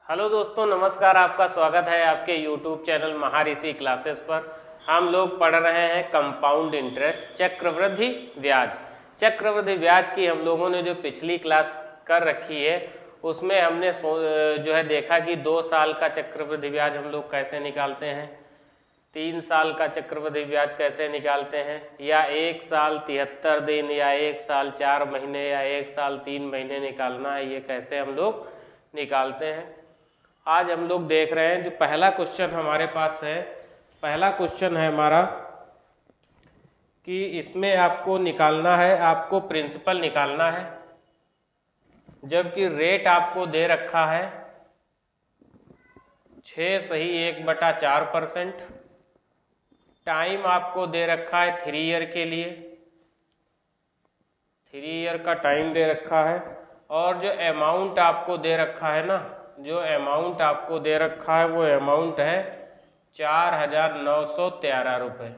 Hello दोस्तों, नमस्कार। आपका स्वागत है आपके YouTube चैनल महाऋषि क्लासेस पर। हम लोग पढ़ रहे हैं कंपाउंड इंटरेस्ट, चक्रवृद्धि ब्याज। चक्रवृद्धि ब्याज की हम लोगों ने जो पिछली क्लास कर रखी है उसमें हमने जो है देखा कि 2 साल का चक्रवृद्धि ब्याज हम लोग कैसे निकालते हैं, 3 साल का चक्रवृद्धि ब्याज कैसे निकालते हैं, या 1 साल 73 दिन, या 1 साल 4 महीने, या 1 साल 3 महीने निकालना है, ये कैसे हम लोग निकालते हैं। आज हम लोग देख रहे हैं जो पहला क्वेश्चन हमारे पास है। पहला क्वेश्चन है हमारा कि इसमें आपको निकालना है, आपको प्रिंसिपल निकालना है, जबकि रेट आपको दे रखा है 6 सही 1/4%। टाइम आपको दे रखा है 3 ईयर के लिए, 3 ईयर का टाइम दे रखा है। और जो अमाउंट आपको दे रखा है ना, जो अमाउंट आपको दे रखा है वो अमाउंट है 4,913 रुपये।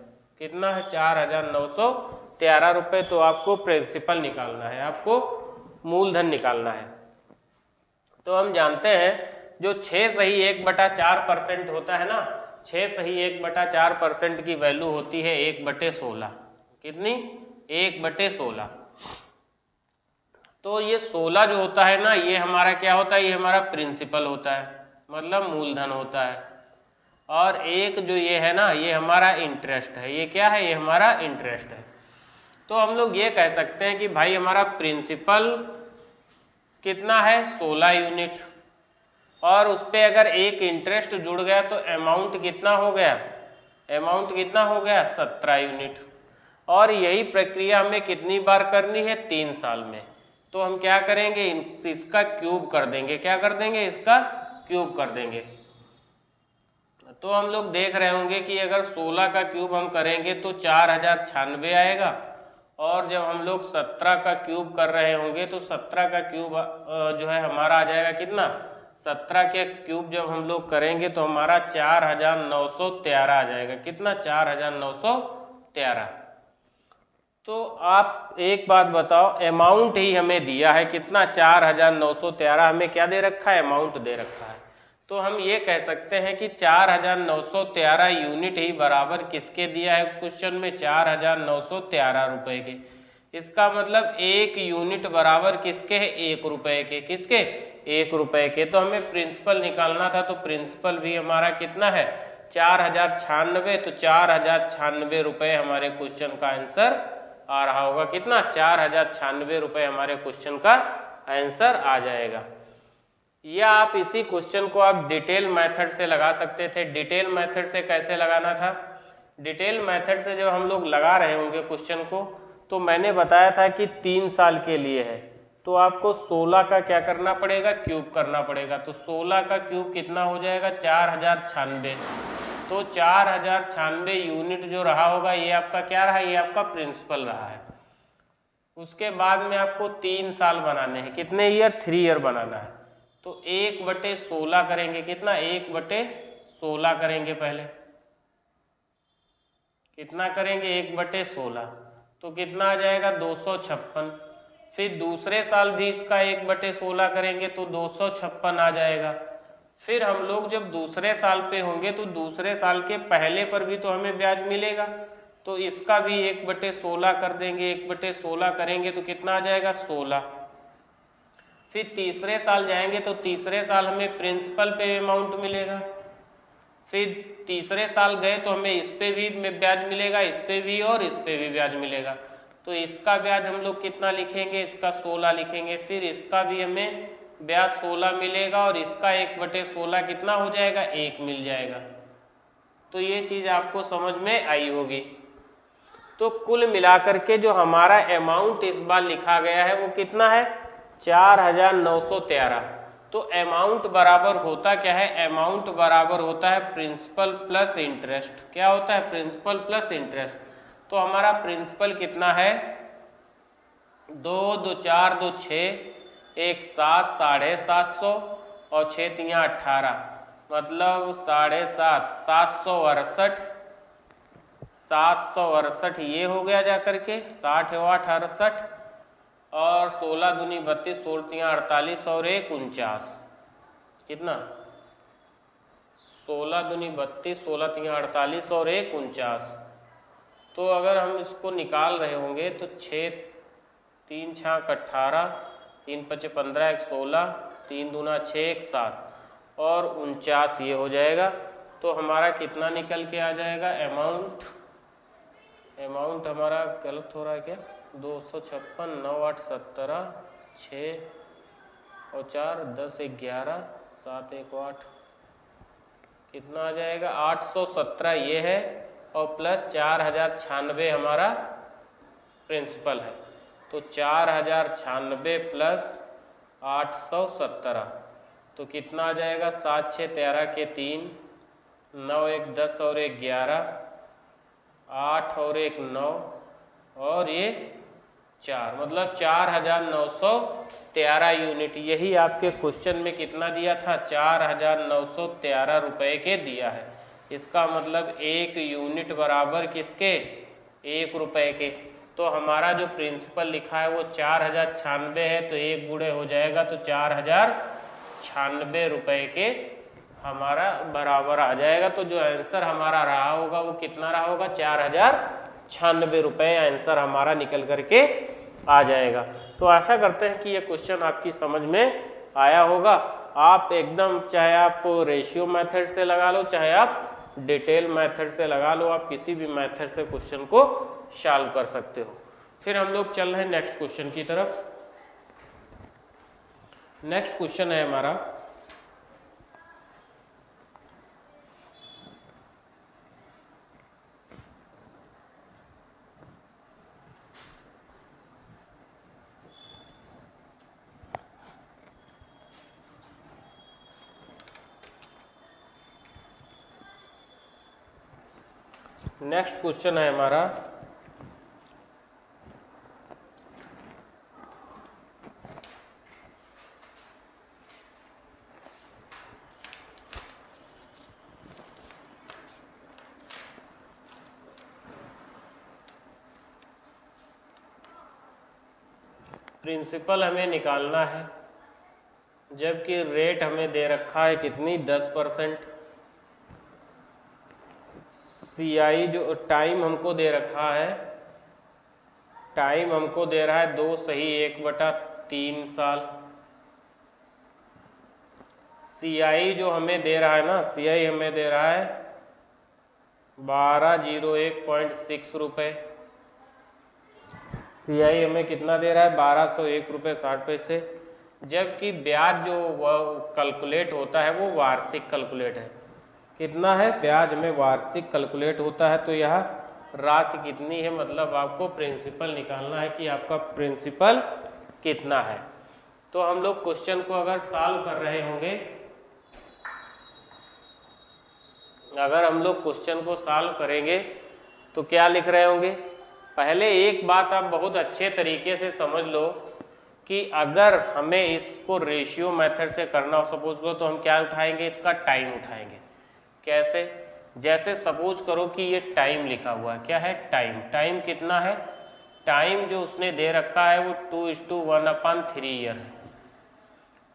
कितना है? 4,913 रुपये। तो आपको प्रिंसिपल निकालना है, आपको मूलधन निकालना है। तो हम जानते हैं जो 6 सही 1/4% होता है ना, 6 सही 1/4% की वैल्यू होती है 1/16। कितनी? 1/16। तो ये 16 जो होता है ना, ये हमारा क्या होता है? ये हमारा प्रिंसिपल होता है, मतलब मूलधन होता है। और एक जो ये है ना, ये हमारा इंटरेस्ट है। ये क्या है? ये हमारा इंटरेस्ट है। तो हम लोग ये कह सकते हैं कि भाई हमारा प्रिंसिपल कितना है? 16 यूनिट। और उस पर अगर एक इंटरेस्ट जुड़ गया तो अमाउंट कितना हो गया? अमाउंट कितना हो गया? 17 यूनिट। और यही प्रक्रिया हमें कितनी बार करनी है? 3 साल में। तो हम क्या करेंगे? इसका क्यूब कर देंगे। क्या कर देंगे? इसका क्यूब कर देंगे। तो हम लोग देख रहे होंगे कि अगर 16 का क्यूब हम करेंगे तो 4096 आएगा। और जब हम लोग 17 का क्यूब कर रहे होंगे तो 17 का क्यूब जो है हमारा आ जाएगा कितना? 17 के क्यूब जब हम लोग करेंगे तो हमारा 4,913 आ जाएगा। कितना? 4,913। तो आप एक बात बताओ, अमाउंट ही हमें दिया है कितना? 4,913 हमें क्या दे रखा है? अमाउंट दे रखा है। तो हम ये कह सकते हैं कि 4,913 यूनिट ही बराबर किसके दिया है? क्वेश्चन में 4,913 रुपए के। इसका मतलब 1 यूनिट बराबर किसके है? 1 रुपए के। किसके? 1 रुपए के। तो हमें प्रिंसिपल निकालना था, तो प्रिंसिपल भी हमारा कितना है? 4,096। तो 4,096 रुपये हमारे क्वेश्चन का आंसर आ रहा होगा। कितना? 4,096 रुपये हमारे क्वेश्चन का आंसर आ जाएगा। या आप इसी क्वेश्चन को आप डिटेल मेथड से लगा सकते थे। डिटेल मेथड से कैसे लगाना था? डिटेल मेथड से जब हम लोग लगा रहे होंगे क्वेश्चन को, तो मैंने बताया था कि 3 साल के लिए है, तो आपको 16 का क्या करना पड़ेगा? क्यूब करना पड़ेगा। तो 16 का क्यूब कितना हो जाएगा? 4,096। तो 4,096 यूनिट जो रहा होगा, ये आपका क्या रहा? ये आपका प्रिंसिपल रहा है। उसके बाद में आपको 3 साल बनाने हैं। कितने ईयर? 3 ईयर बनाना है। तो 1/16 करेंगे। कितना? 1/16 करेंगे। पहले कितना करेंगे? 1/16। तो कितना आ जाएगा? 256। फिर दूसरे साल भी इसका 1/16 करेंगे तो 256 आ जाएगा। फिर हम लोग जब दूसरे साल पे होंगे तो दूसरे साल के पहले पर भी तो हमें ब्याज मिलेगा, तो इसका भी 1/16 कर देंगे। 1/16 करेंगे तो कितना आ जाएगा? 16। फिर तीसरे साल जाएंगे तो तीसरे साल हमें प्रिंसिपल पे अमाउंट मिलेगा। फिर तीसरे साल गए तो हमें इस पे भी ब्याज मिलेगा, इस पे भी, और इस पे भी ब्याज मिलेगा। तो इसका ब्याज हम लोग कितना लिखेंगे? इसका 16 लिखेंगे। फिर इसका भी हमें ब्याज 16 मिलेगा, और इसका 1/16 कितना हो जाएगा? 1 मिल जाएगा। तो ये चीज़ आपको समझ में आई होगी। तो कुल मिलाकर के जो हमारा अमाउंट इस बार लिखा गया है वो कितना है? 4,913। तो अमाउंट बराबर होता क्या है? अमाउंट बराबर होता है प्रिंसिपल प्लस इंटरेस्ट। क्या होता है? Principal plus interest. तो हमारा प्रिंसिपल कितना है? 2 2 4 2 6, 1 7 750, और 6 3 18, मतलब 7.5 768। 768 ये हो गया जा करके 60 8 68, और 16 दूनी 32, 16 3 48 और 1 49। कितना 16 दूनी 32, 16 तिया 48 और 1 49। तो अगर हम इसको निकाल रहे होंगे तो 6 3 छाक 18, 3 पचे 15, 1 16, 3 दूना 6, 1 7 और 49 ये हो जाएगा। तो हमारा कितना निकल के आ जाएगा अमाउंट हमारा गलत हो रहा है क्या, 256, 9 8 17, 6 और 4 10 11 7 1 8 कितना आ जाएगा 817 ये है और प्लस 4096 हमारा प्रिंसिपल है। तो 4096 प्लस 817 तो कितना आ जाएगा 7 6 13 के 3, 9 1 10 और 1 11, 8 और 1 9 और ये 4, मतलब 4913 यूनिट। यही आपके क्वेश्चन में कितना दिया था 4913 रुपए के दिया है। इसका मतलब 1 यूनिट बराबर किसके 1 रुपए के। तो हमारा जो प्रिंसिपल लिखा है वो 4096 है, तो 1 गुणे हो जाएगा तो 4096 रुपए के हमारा बराबर आ जाएगा। तो जो आंसर हमारा रहा होगा वो कितना रहा होगा 4096 रुपए आंसर हमारा निकल करके आ जाएगा। तो आशा करते हैं कि ये क्वेश्चन आपकी समझ में आया होगा। आप एकदम चाहे आप रेशियो मेथड से लगा लो चाहे आप डिटेल मेथड से लगा लो, आप किसी भी मेथड से क्वेश्चन को सॉल्व कर सकते हो। फिर हम लोग चल रहे हैं नेक्स्ट क्वेश्चन की तरफ। नेक्स्ट क्वेश्चन है हमारा प्रिंसिपल हमें निकालना है, जबकि रेट हमें दे रखा है कितनी 10%। CI जो टाइम हमको दे रखा है, टाइम हमको दे रहा है 2 सही 1/3 साल। CI जो हमें दे रहा है ना, CI हमें दे रहा है 1201.6 रुपये। CI हमें कितना दे रहा है 1201 रुपये 60 पैसे। जबकि ब्याज जो कैलकुलेट होता है वो वार्षिक कैलकुलेट है। कितना है ब्याज में वार्षिक कैलकुलेट होता है। तो यह राशि कितनी है, मतलब आपको प्रिंसिपल निकालना है कि आपका प्रिंसिपल कितना है। तो हम लोग क्वेश्चन को अगर सॉल्व कर रहे होंगे, अगर हम लोग क्वेश्चन को सॉल्व करेंगे तो क्या लिख रहे होंगे। पहले एक बात आप बहुत अच्छे तरीके से समझ लो कि अगर हमें इसको रेशियो मेथड से करना हो सपोज करो, तो हम क्या उठाएंगे, इसका टाइम उठाएंगे। कैसे, जैसे सपोज करो कि ये टाइम लिखा हुआ है, क्या है टाइम। टाइम कितना है, टाइम जो उसने दे रखा है वो 2:1/3 ईयर है।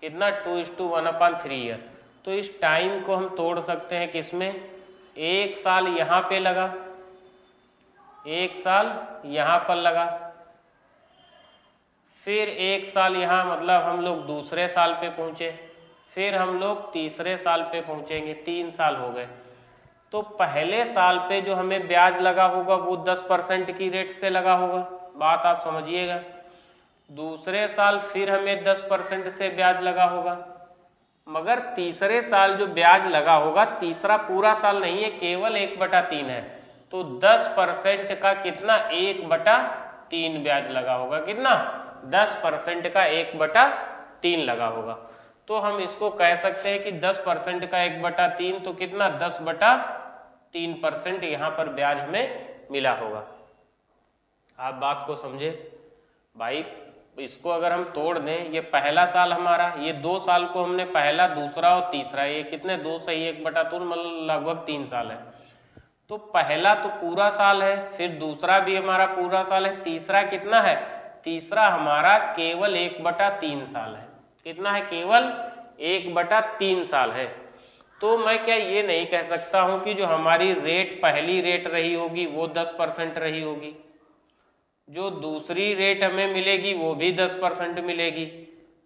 कितना 2:1/3 ईयर। तो इस टाइम को हम तोड़ सकते हैं किसमें, 1 साल यहाँ पे लगा, 1 साल यहाँ पर लगा, फिर 1 साल यहाँ, मतलब हम लोग दूसरे साल पे पहुँचे, फिर हम लोग तीसरे साल पे पहुँचेंगे, 3 साल हो गए। तो पहले साल पे जो हमें ब्याज लगा होगा वो 10% की रेट से लगा होगा, बात आप समझिएगा। दूसरे साल फिर हमें 10% से ब्याज लगा होगा, मगर तीसरे साल जो ब्याज लगा होगा, तीसरा पूरा साल नहीं है, केवल 1/3 है। तो 10% का कितना 1/3 ब्याज लगा होगा। कितना 10% का 1/3 लगा होगा। तो हम इसको कह सकते हैं कि 10% का 1/3 तो कितना 10/3% यहाँ पर ब्याज हमें मिला होगा। आप बात को समझे भाई। इसको अगर हम तोड़ दें, ये पहला साल हमारा, ये 2 साल को हमने पहला दूसरा और तीसरा, ये कितने 2 सही 1/2 मतलब लगभग 3 साल है। तो पहला तो पूरा साल है, फिर दूसरा भी हमारा पूरा साल है, तीसरा कितना है, तीसरा हमारा केवल 1/3 साल है। कितना है, केवल 1/3 साल है। तो मैं क्या ये नहीं कह सकता हूँ कि जो हमारी रेट पहली रेट रही होगी वो 10% रही होगी, जो दूसरी रेट हमें मिलेगी वो भी 10% मिलेगी,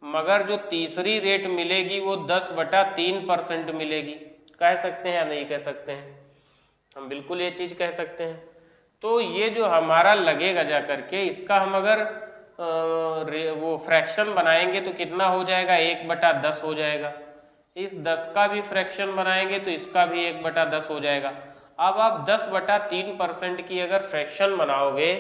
मगर जो तीसरी रेट मिलेगी वो 10/3% मिलेगी। कह सकते हैं या नहीं कह सकते हैं? हम बिल्कुल ये चीज़ कह सकते हैं। तो ये जो हमारा लगेगा जा करके, इसका हम अगर वो फ्रैक्शन बनाएंगे तो कितना हो जाएगा, 1/10 हो जाएगा। इस 10 का भी फ्रैक्शन बनाएंगे तो इसका भी 1/10 हो जाएगा। अब आप 10/3% की अगर फ्रैक्शन बनाओगे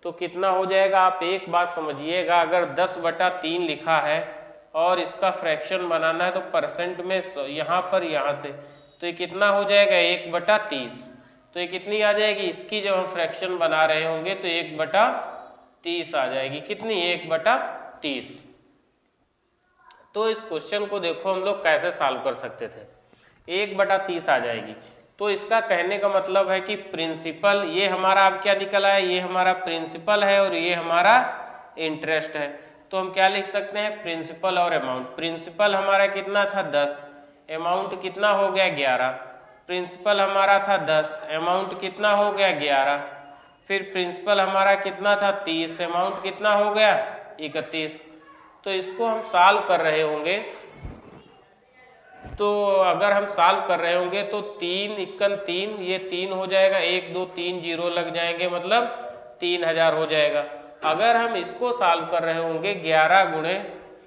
तो कितना हो जाएगा? आप एक बात समझिएगा, अगर 10/3 लिखा है और इसका फ्रैक्शन बनाना है तो परसेंट में यहाँ पर यहाँ से, तो ये कितना हो जाएगा? 1/30। तो ये कितनी आ जाएगी? इसकी जब हम फ्रैक्शन बना रहे होंगे तो 1/30 आ जाएगी। कितनी? 1/30। तो इस क्वेश्चन को देखो हम लोग कैसे सॉल्व कर सकते थे। 1/30 आ जाएगी। तो इसका कहने का मतलब है कि प्रिंसिपल, ये हमारा अब क्या निकला है, ये हमारा प्रिंसिपल है और ये हमारा इंटरेस्ट है। तो हम क्या लिख सकते हैं? प्रिंसिपल और अमाउंट। प्रिंसिपल हमारा कितना था? 10। अमाउंट कितना हो गया? 11। प्रिंसिपल हमारा था 10, अमाउंट कितना हो गया? 11। फिर प्रिंसिपल हमारा कितना था? 30, अमाउंट कितना हो गया? 31। तो इसको हम सॉल्व कर रहे होंगे, तो अगर हम सॉल्व कर रहे होंगे तो 3 × 3, ये 3 हो जाएगा, 1 2 3 जीरो लग जाएंगे, मतलब 3000 हो जाएगा। अगर हम इसको सॉल्व कर रहे होंगे 11 गुणे,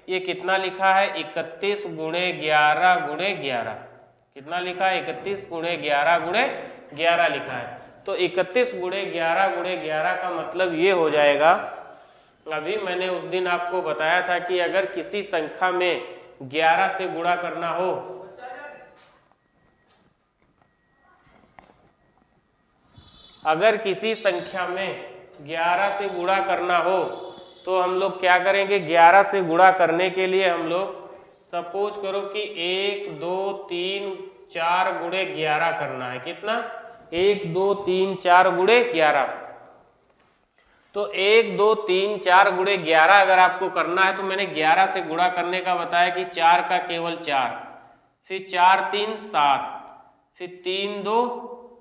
ये कितना लिखा है? 31 गुणे 11 गुणे 11। कितना लिखा है? 31 गुणे 11 गुणे 11 लिखा है। तो 31 गुणे 11 गुणे 11 का मतलब ये हो जाएगा, अभी मैंने उस दिन आपको बताया था कि अगर किसी संख्या में 11 से गुणा करना हो, अगर किसी संख्या में 11 से गुणा करना हो तो हम लोग क्या करेंगे? 11 से गुणा करने के लिए हम लोग सपोज करो कि 1 2 3 4 गुणे 11 करना है। कितना? 1 2 3 4 गुणे 11। तो 1 2 3 4 गुणे 11 अगर आपको करना है तो मैंने 11 से गुणा करने का बताया कि 4 का केवल 4, फिर 4 3 7, फिर 3 2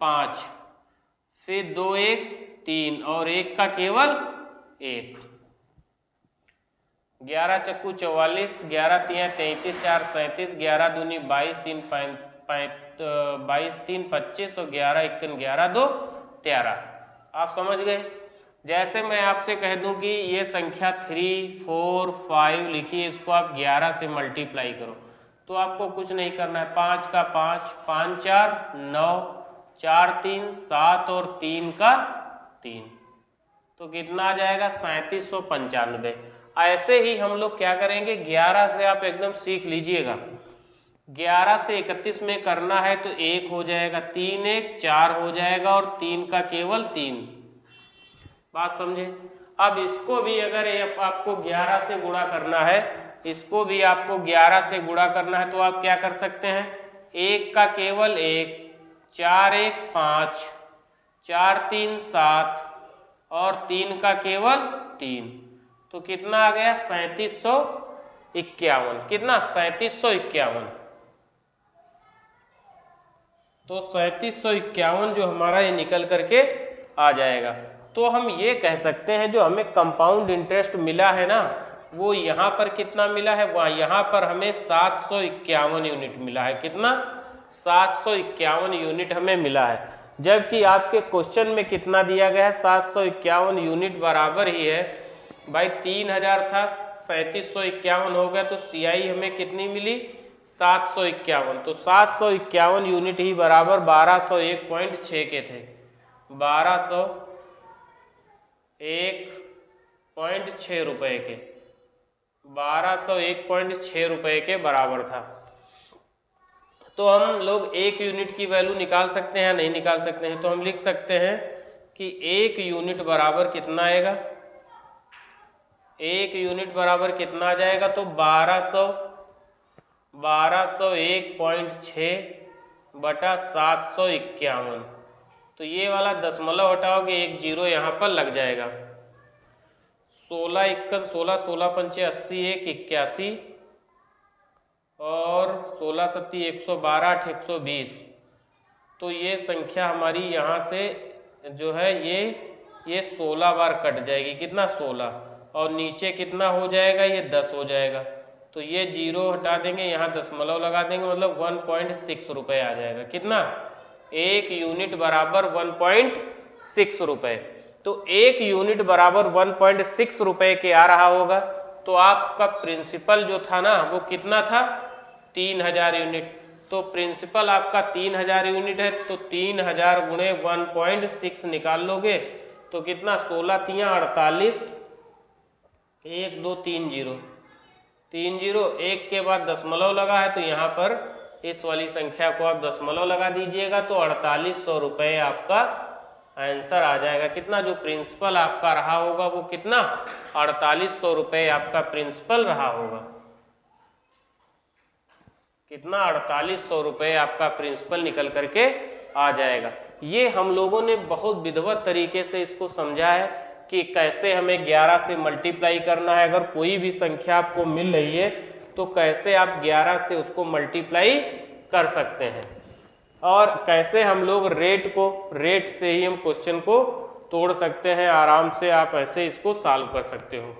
5, फिर 2 1 3 और 1 का केवल 1। 11 चक्कू 44, 11 तिया 33, 4 37, 11 दूनी 22, 3 22 3 25 और 11 1 11 2 13। आप समझ गए? जैसे मैं आपसे कह दूं कि ये संख्या 3 4 5 लिखिए, इसको आप 11 से मल्टीप्लाई करो, तो आपको कुछ नहीं करना है। 5 का 5, 5 4 9, 4 3 7 और 3 का 3, तो कितना आ जाएगा? 3795। ऐसे ही हम लोग क्या करेंगे? 11 से आप एकदम सीख लीजिएगा, 11 से 31 में करना है तो 1 हो जाएगा, 3 1 4 हो जाएगा और 3 का केवल 3। बात समझे? अब इसको भी अगर आपको 11 से गुणा करना है, इसको भी आपको 11 से गुणा करना है, तो आप क्या कर सकते हैं? 1 का केवल 1, 4 1 5, 4 3 7 और 3 का केवल 3, तो कितना आ गया? 3751। कितना? 3751। तो 3751 जो हमारा ये निकल करके आ जाएगा। तो हम ये कह सकते हैं जो हमें कंपाउंड इंटरेस्ट मिला है ना, वो यहाँ पर कितना मिला है? वहाँ यहाँ पर हमें 751 यूनिट मिला है। कितना? 751 यूनिट हमें मिला है, जबकि आपके क्वेश्चन में कितना दिया गया है? 751 यूनिट बराबर ही है भाई, 3000 था, 3751 हो गया, तो CI हमें कितनी मिली? 751। तो 751 यूनिट ही बराबर 1201.6 के थे, 1201.6 रुपए के, 1201.6 रुपए के बराबर था। तो हम लोग 1 यूनिट की वैल्यू निकाल सकते हैं या नहीं निकाल सकते हैं? तो हम लिख सकते हैं कि 1 यूनिट बराबर कितना आएगा? 1 यूनिट बराबर कितना आ जाएगा? तो 1201.6 बटा 751। तो ये वाला दशमलव हटाओगे, 1 जीरो यहाँ पर लग जाएगा। 16 1 16 16 पंचे 80, 1 81 और 16 सत्ती 112 8 120। तो ये संख्या हमारी यहाँ से जो है ये 16 बार कट जाएगी। कितना? 16। और नीचे कितना हो जाएगा? ये 10 हो जाएगा। तो ये 0 हटा देंगे, यहाँ दशमलव लगा देंगे, मतलब 1.6 रुपये आ जाएगा। कितना? 1 यूनिट बराबर 1.6 रुपये। तो 1 यूनिट बराबर 1.6 रुपये के आ रहा होगा। तो आपका प्रिंसिपल जो था ना वो कितना था? 3000 यूनिट। तो प्रिंसिपल आपका 3000 यूनिट है, तो 3000 गुणे 1.6 निकाल लोगे तो कितना? 16 तियां 48, 1 2 3 0 3 0, 1 के बाद दशमलव लगा है तो यहाँ पर इस वाली संख्या को आप दशमलव लगा दीजिएगा तो 4800 रुपये आपका आंसर आ जाएगा। कितना? जो प्रिंसिपल आपका रहा होगा वो कितना? 4800 रुपये आपका प्रिंसिपल रहा होगा। कितना? 4800 रुपये आपका प्रिंसिपल निकल करके आ जाएगा। ये हम लोगों ने बहुत विधिवत तरीके से इसको समझा है कि कैसे हमें 11 से मल्टीप्लाई करना है। अगर कोई भी संख्या आपको मिल रही है तो कैसे आप 11 से उसको मल्टीप्लाई कर सकते हैं, और कैसे हम लोग रेट से ही हम क्वेश्चन को तोड़ सकते हैं। आराम से आप ऐसे इसको सॉल्व कर सकते हो।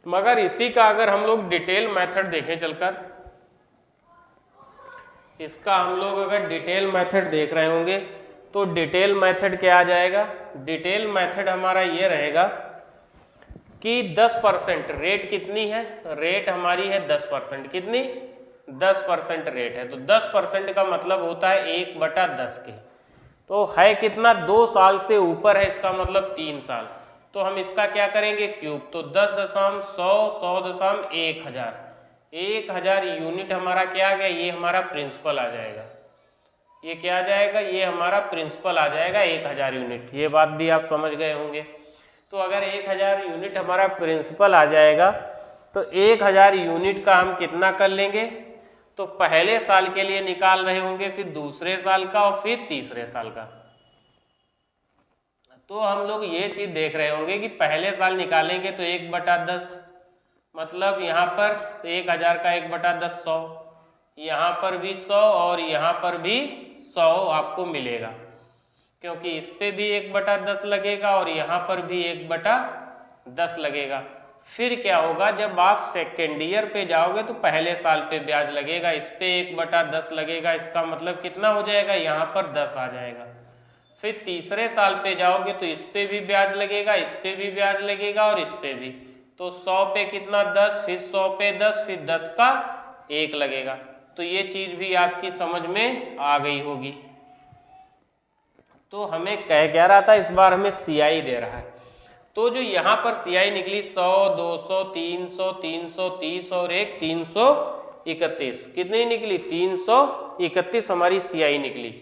मगर इसी का अगर हम लोग डिटेल मेथड देखें चलकर, इसका हम लोग अगर डिटेल मेथड देख रहे होंगे तो डिटेल मेथड क्या आ जाएगा? डिटेल मेथड हमारा ये रहेगा कि 10% रेट कितनी है? रेट हमारी है 10%। कितनी? 10% रेट है। तो 10% का मतलब होता है 1/10 के। तो है कितना? 2 साल से ऊपर है, इसका मतलब 3 साल। तो हम इसका क्या करेंगे? क्यूब। तो 10,100 100,1000 1000 यूनिट हमारा क्या आ गया? ये हमारा प्रिंसिपल आ जाएगा। ये क्या आ जाएगा? ये हमारा प्रिंसिपल आ जाएगा 1000 यूनिट। ये बात भी आप समझ गए होंगे। तो अगर 1000 यूनिट हमारा प्रिंसिपल आ जाएगा तो 1000 यूनिट का हम कितना कर लेंगे? तो पहले साल के लिए निकाल रहे होंगे, फिर दूसरे साल का और फिर तीसरे साल का। तो हम लोग ये चीज देख रहे होंगे कि पहले साल निकालेंगे तो 1/10, मतलब यहाँ पर 1000 का 1/10 100, यहाँ पर भी 100 और यहाँ पर भी 100 आपको मिलेगा, क्योंकि इस पे भी 1/10 लगेगा और यहाँ पर भी 1/10 लगेगा। फिर क्या होगा? जब आप सेकेंड ईयर पे जाओगे तो पहले साल पे ब्याज लगेगा, इस पे 1/10 लगेगा। इसका मतलब कितना हो जाएगा? यहाँ पर 10 आ जाएगा। फिर तीसरे साल पे जाओगे तो इस पे भी ब्याज लगेगा, इस पे भी ब्याज लगेगा और इस पे भी। तो 100 पे कितना? 10, फिर 100 पे 10, फिर 10 का 1 लगेगा। तो ये चीज भी आपकी समझ में आ गई होगी। तो हमें कह रहा था इस बार हमें CI दे रहा है। तो जो यहाँ पर CI निकली 100, 200, 300, 330 और एक 331। कितनी निकली? 331 हमारी CI निकली।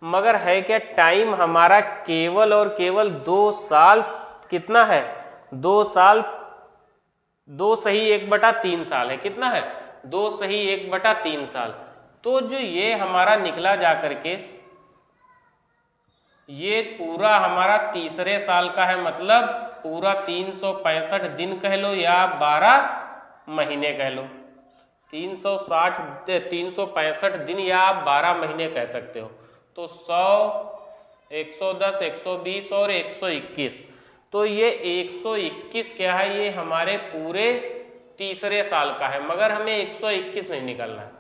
मगर है क्या? टाइम हमारा केवल और केवल 2 साल। कितना है? 2 साल। 2 सही 1/3 साल है। कितना है? 2 सही 1/3 साल। तो जो ये हमारा निकला जा करके, ये पूरा हमारा तीसरे साल का है, मतलब पूरा 365 दिन कह लो या 12 महीने कह लो। 365 दिन या आप 12 महीने कह सकते हो। तो 100, 110, 120 और 121। तो ये 121 क्या है? ये हमारे पूरे तीसरे साल का है। मगर हमें 121 नहीं निकालना है,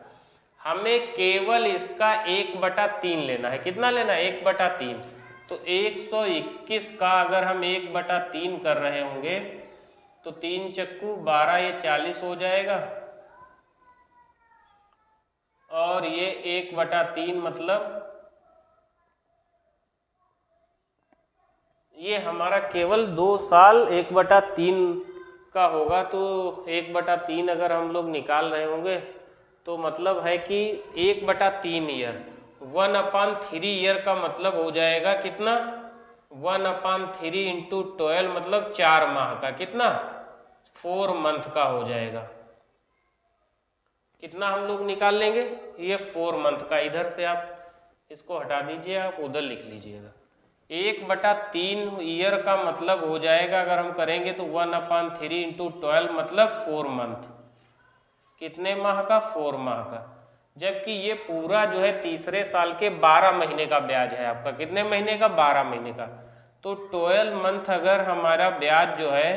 हमें केवल इसका 1/3 लेना है। कितना लेना है? 1/3। तो 121 का अगर हम 1/3 कर रहे होंगे तो 3 चक्कू 12, ये 40 हो जाएगा। और ये 1/3 मतलब ये हमारा केवल 2 साल 1/3 का होगा। तो 1/3 अगर हम लोग निकाल रहे होंगे तो मतलब है कि 1/3 ईयर, 1/3 ईयर का मतलब हो जाएगा कितना? 1/3 इंटू 12 मतलब 4 माह का। कितना? 4 मंथ का हो जाएगा। कितना हम लोग निकाल लेंगे? ये 4 मंथ का। इधर से आप इसको हटा दीजिए, आप उधर लिख लीजिएगा। 1/3 ईयर का मतलब हो जाएगा, अगर हम करेंगे तो 1/3 इंटू 12 मतलब 4 मंथ। कितने माह का? 4 माह का। जबकि ये पूरा जो है तीसरे साल के 12 महीने का ब्याज है आपका। कितने महीने का? 12 महीने का। तो 12 मंथ अगर हमारा ब्याज जो है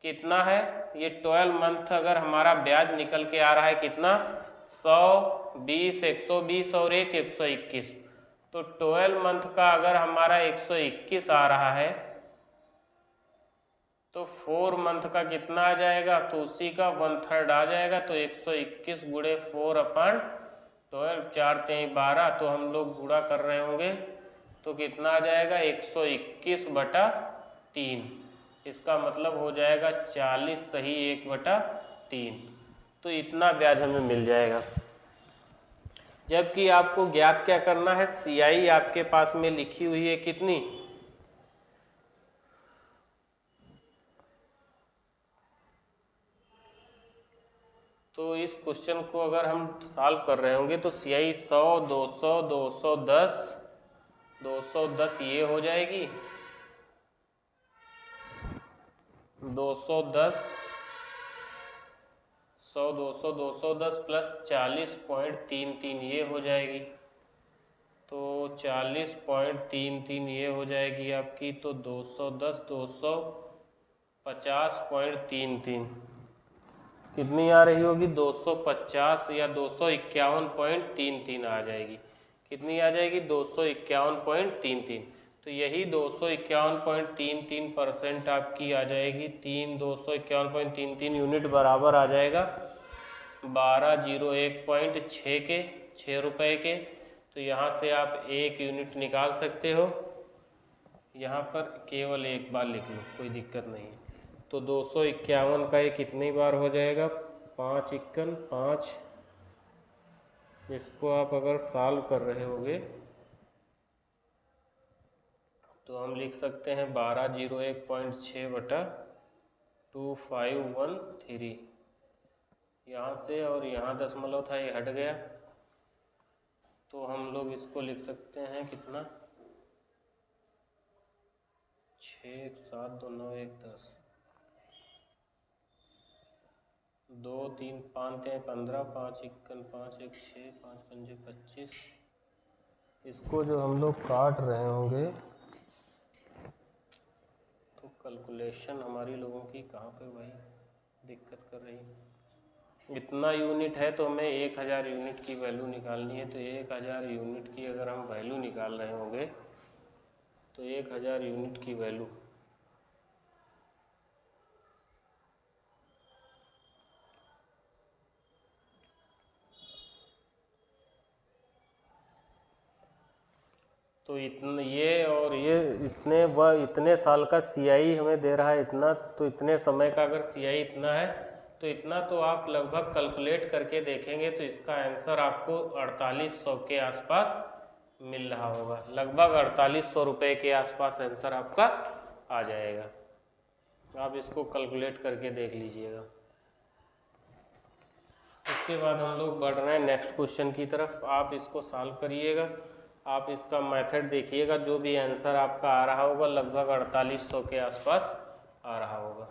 कितना है, ये 12 मंथ अगर हमारा ब्याज निकल के आ रहा है कितना? 120, 120 और एक 121। तो 12 मंथ का अगर हमारा 121 आ रहा है तो 4 मंथ का कितना आ जाएगा? तो उसी का 1/3 आ जाएगा। तो 121 गुणे 4/12, 4 3 12। तो हम लोग गुणा कर रहे होंगे तो कितना आ जाएगा? 121/3। इसका मतलब हो जाएगा 40 सही 1/3। तो इतना ब्याज हमें मिल जाएगा। जबकि आपको ज्ञात क्या करना है? CI आपके पास में लिखी हुई है कितनी? तो इस क्वेश्चन को अगर हम सॉल्व कर रहे होंगे तो CI 100, 200, 210, 210 ये हो जाएगी, 210, 100, 200, 210 प्लस 40.33 ये हो जाएगी। तो 40.33 ये हो जाएगी आपकी। तो 210, 250.33 कितनी आ रही होगी? 250 या 251.33 आ जाएगी। कितनी आ जाएगी? 251.33। तो यही 251.33% आपकी आ जाएगी। 251.33 यूनिट बराबर आ जाएगा 1201.6 के, 6 रुपये के। तो यहाँ से आप 1 यूनिट निकाल सकते हो। यहाँ पर केवल एक बार लिख लो, कोई दिक्कत नहीं है। तो 251 का ये कितनी बार हो जाएगा? 5 × 5। इसको आप अगर सॉल्व कर रहे होगे तो हम लिख सकते हैं 1201.6/2513। यहाँ से और यहाँ दशमलव था, ये हट गया। तो हम लोग इसको लिख सकते हैं कितना? 6 1 7 2 9 1 10, 2 3 5 3 15, 5 1 5 1 6, 5 5 25। इसको जो हम लोग काट रहे होंगे तो कैलकुलेशन हमारी लोगों की कहाँ पे भाई दिक्कत कर रही है। इतना यूनिट है तो हमें 1000 यूनिट की वैल्यू निकालनी है। तो 1000 यूनिट की अगर हम वैल्यू निकाल रहे होंगे तो 1000 यूनिट की वैल्यू तो इतने ये और ये इतने साल का CI हमें दे रहा है इतना। तो इतने समय का अगर CI इतना है तो इतना तो आप लगभग कैलकुलेट करके देखेंगे तो इसका आंसर आपको 4800 के आसपास मिल रहा होगा। लगभग 4800 रुपये के आसपास आंसर आपका आ जाएगा। आप इसको कैलकुलेट करके देख लीजिएगा। इसके बाद हम लोग बढ़ रहे हैं नेक्स्ट क्वेश्चन की तरफ। आप इसको सॉल्व करिएगा, आप इसका मेथड देखिएगा। जो भी आंसर आपका आ रहा होगा लगभग 4800 के आसपास आ रहा होगा।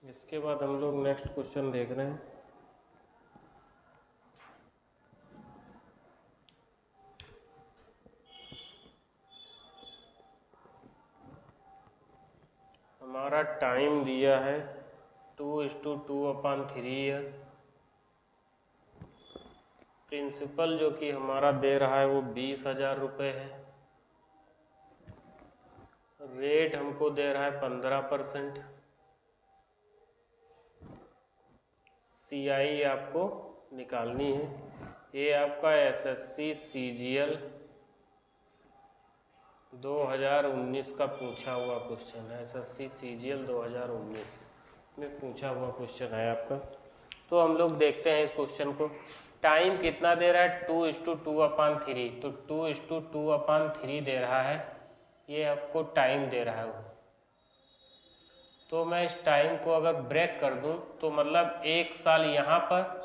इसके बाद हम लोग नेक्स्ट क्वेश्चन देख रहे हैं। हमारा टाइम दिया है 2:2/3 ईयर। प्रिंसिपल जो कि हमारा दे रहा है वो 20,000 रुपये है। रेट हमको दे रहा है 15%। CI आपको निकालनी है। ये आपका SSC CGL 2019 का पूछा हुआ क्वेश्चन है। SSC CGL 2019 में पूछा हुआ क्वेश्चन है आपका। तो हम लोग देखते हैं इस क्वेश्चन को। टाइम कितना दे रहा है 2:2/3, तो 2:2/3 दे रहा है, ये आपको टाइम दे रहा है वो। तो मैं इस टाइम को अगर ब्रेक कर दूं तो मतलब 1 साल यहाँ पर,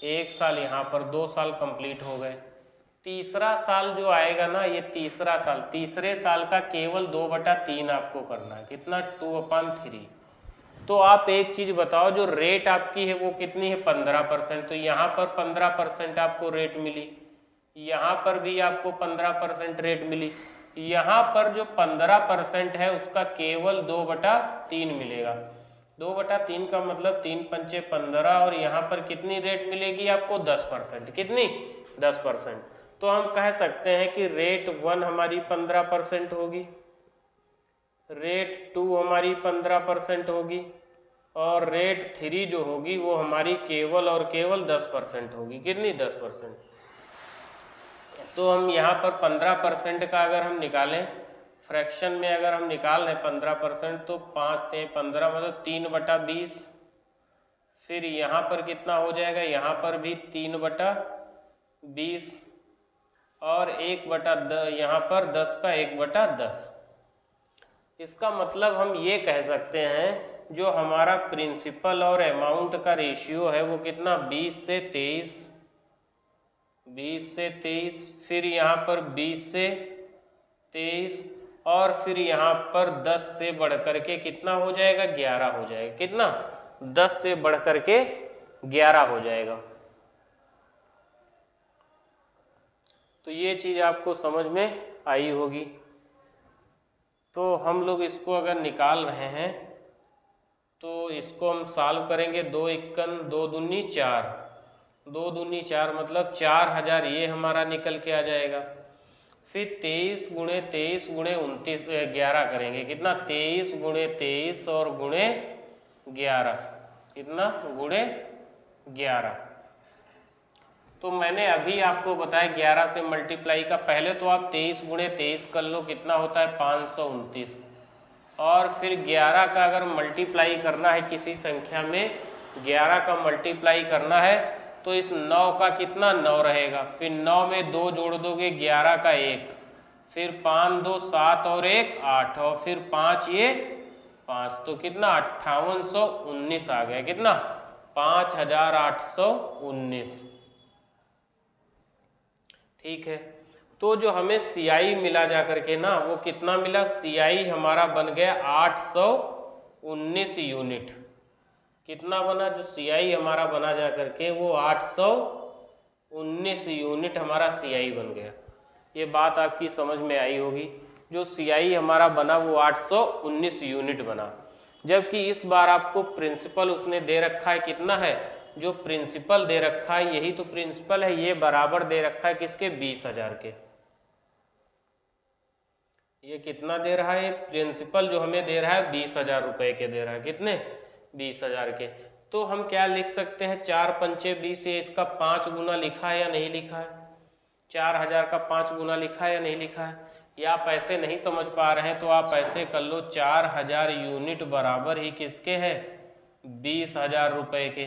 1 साल यहाँ पर, 2 साल कंप्लीट हो गए। तीसरा साल जो आएगा ना, ये तीसरा साल, तीसरे साल का केवल 2/3 आपको करना है। कितना? 2/3। तो आप एक चीज बताओ, जो रेट आपकी है वो कितनी है? 15%। तो यहाँ पर 15% आपको रेट मिली, यहाँ पर भी आपको 15% रेट मिली। यहाँ पर जो 15% है उसका केवल 2/3 मिलेगा। 2/3 का मतलब 3×5 = 15, और यहाँ पर कितनी रेट मिलेगी आपको? 10%। कितनी? 10%। तो हम कह सकते हैं कि रेट 1 हमारी 15% होगी, रेट 2 हमारी 15% होगी, और रेट 3 जो होगी वो हमारी केवल और केवल 10% होगी। कितनी? 10%। तो हम यहाँ पर 15% का अगर हम निकालें, फ्रैक्शन में अगर हम निकाल रहे 15%, तो 5 × 15 मतलब 3/20। फिर यहाँ पर कितना हो जाएगा? यहाँ पर भी 3/20, और 1/10, यहाँ पर 10 का 1/10। इसका मतलब हम ये कह सकते हैं, जो हमारा प्रिंसिपल और अमाउंट का रेशियो है वो कितना? 20 से 23, 20 से 23, फिर यहाँ पर 20 से 23, और फिर यहाँ पर 10 से बढ़ करके कितना हो जाएगा? 11 हो जाएगा। कितना? 10 से बढ़ करके 11 हो जाएगा। तो ये चीज आपको समझ में आई होगी। तो हम लोग इसको अगर निकाल रहे हैं तो इसको हम सॉल्व करेंगे। 2 × 2 दूनी 4, 2 दूनी 4 मतलब 4000, ये हमारा निकल के आ जाएगा। फिर 23 × 23 × 29 11 करेंगे। कितना? 23 × 23 और गुणे 11। कितना? गुणे 11। तो मैंने अभी आपको बताया 11 से मल्टीप्लाई का। पहले तो आप 23 × 23 कर लो, कितना होता है? 529। और फिर 11 का अगर मल्टीप्लाई करना है किसी संख्या में, 11 का मल्टीप्लाई करना है तो इस 9 का कितना? 9 रहेगा। फिर 9 में 2 जोड़ दोगे, 11 का 1, फिर 5 2 7 और 1 8, और फिर 5 ये 5, तो कितना? 5819 आ गया। कितना? 5819। ठीक है। तो जो हमें CI मिला जा करके ना, वो कितना मिला? CI हमारा बन गया 819 यूनिट। कितना बना? जो CI हमारा बना जा करके वो 819 यूनिट हमारा CI बन गया। ये बात आपकी समझ में आई होगी। जो CI हमारा बना वो 819 यूनिट बना। जबकि इस बार आपको प्रिंसिपल उसने दे रखा है, कितना है? जो प्रिंसिपल दे रखा है, यही तो प्रिंसिपल है, ये बराबर दे रखा है किसके? 20,000 के। ये कितना दे रहा है? प्रिंसिपल जो हमें दे रहा है 20,000 रुपए के दे रहा है। कितने? 20,000 के। तो हम क्या लिख सकते हैं? 4 × 5 = 20, ये इसका 5 गुना लिखा है या नहीं लिखा है? 4000 का 5 गुना लिखा है या नहीं लिखा है? या आप ऐसे नहीं समझ पा रहे हैं तो आप ऐसे कर लो, 4000 यूनिट बराबर ही किसके है? 20,000 रुपए के।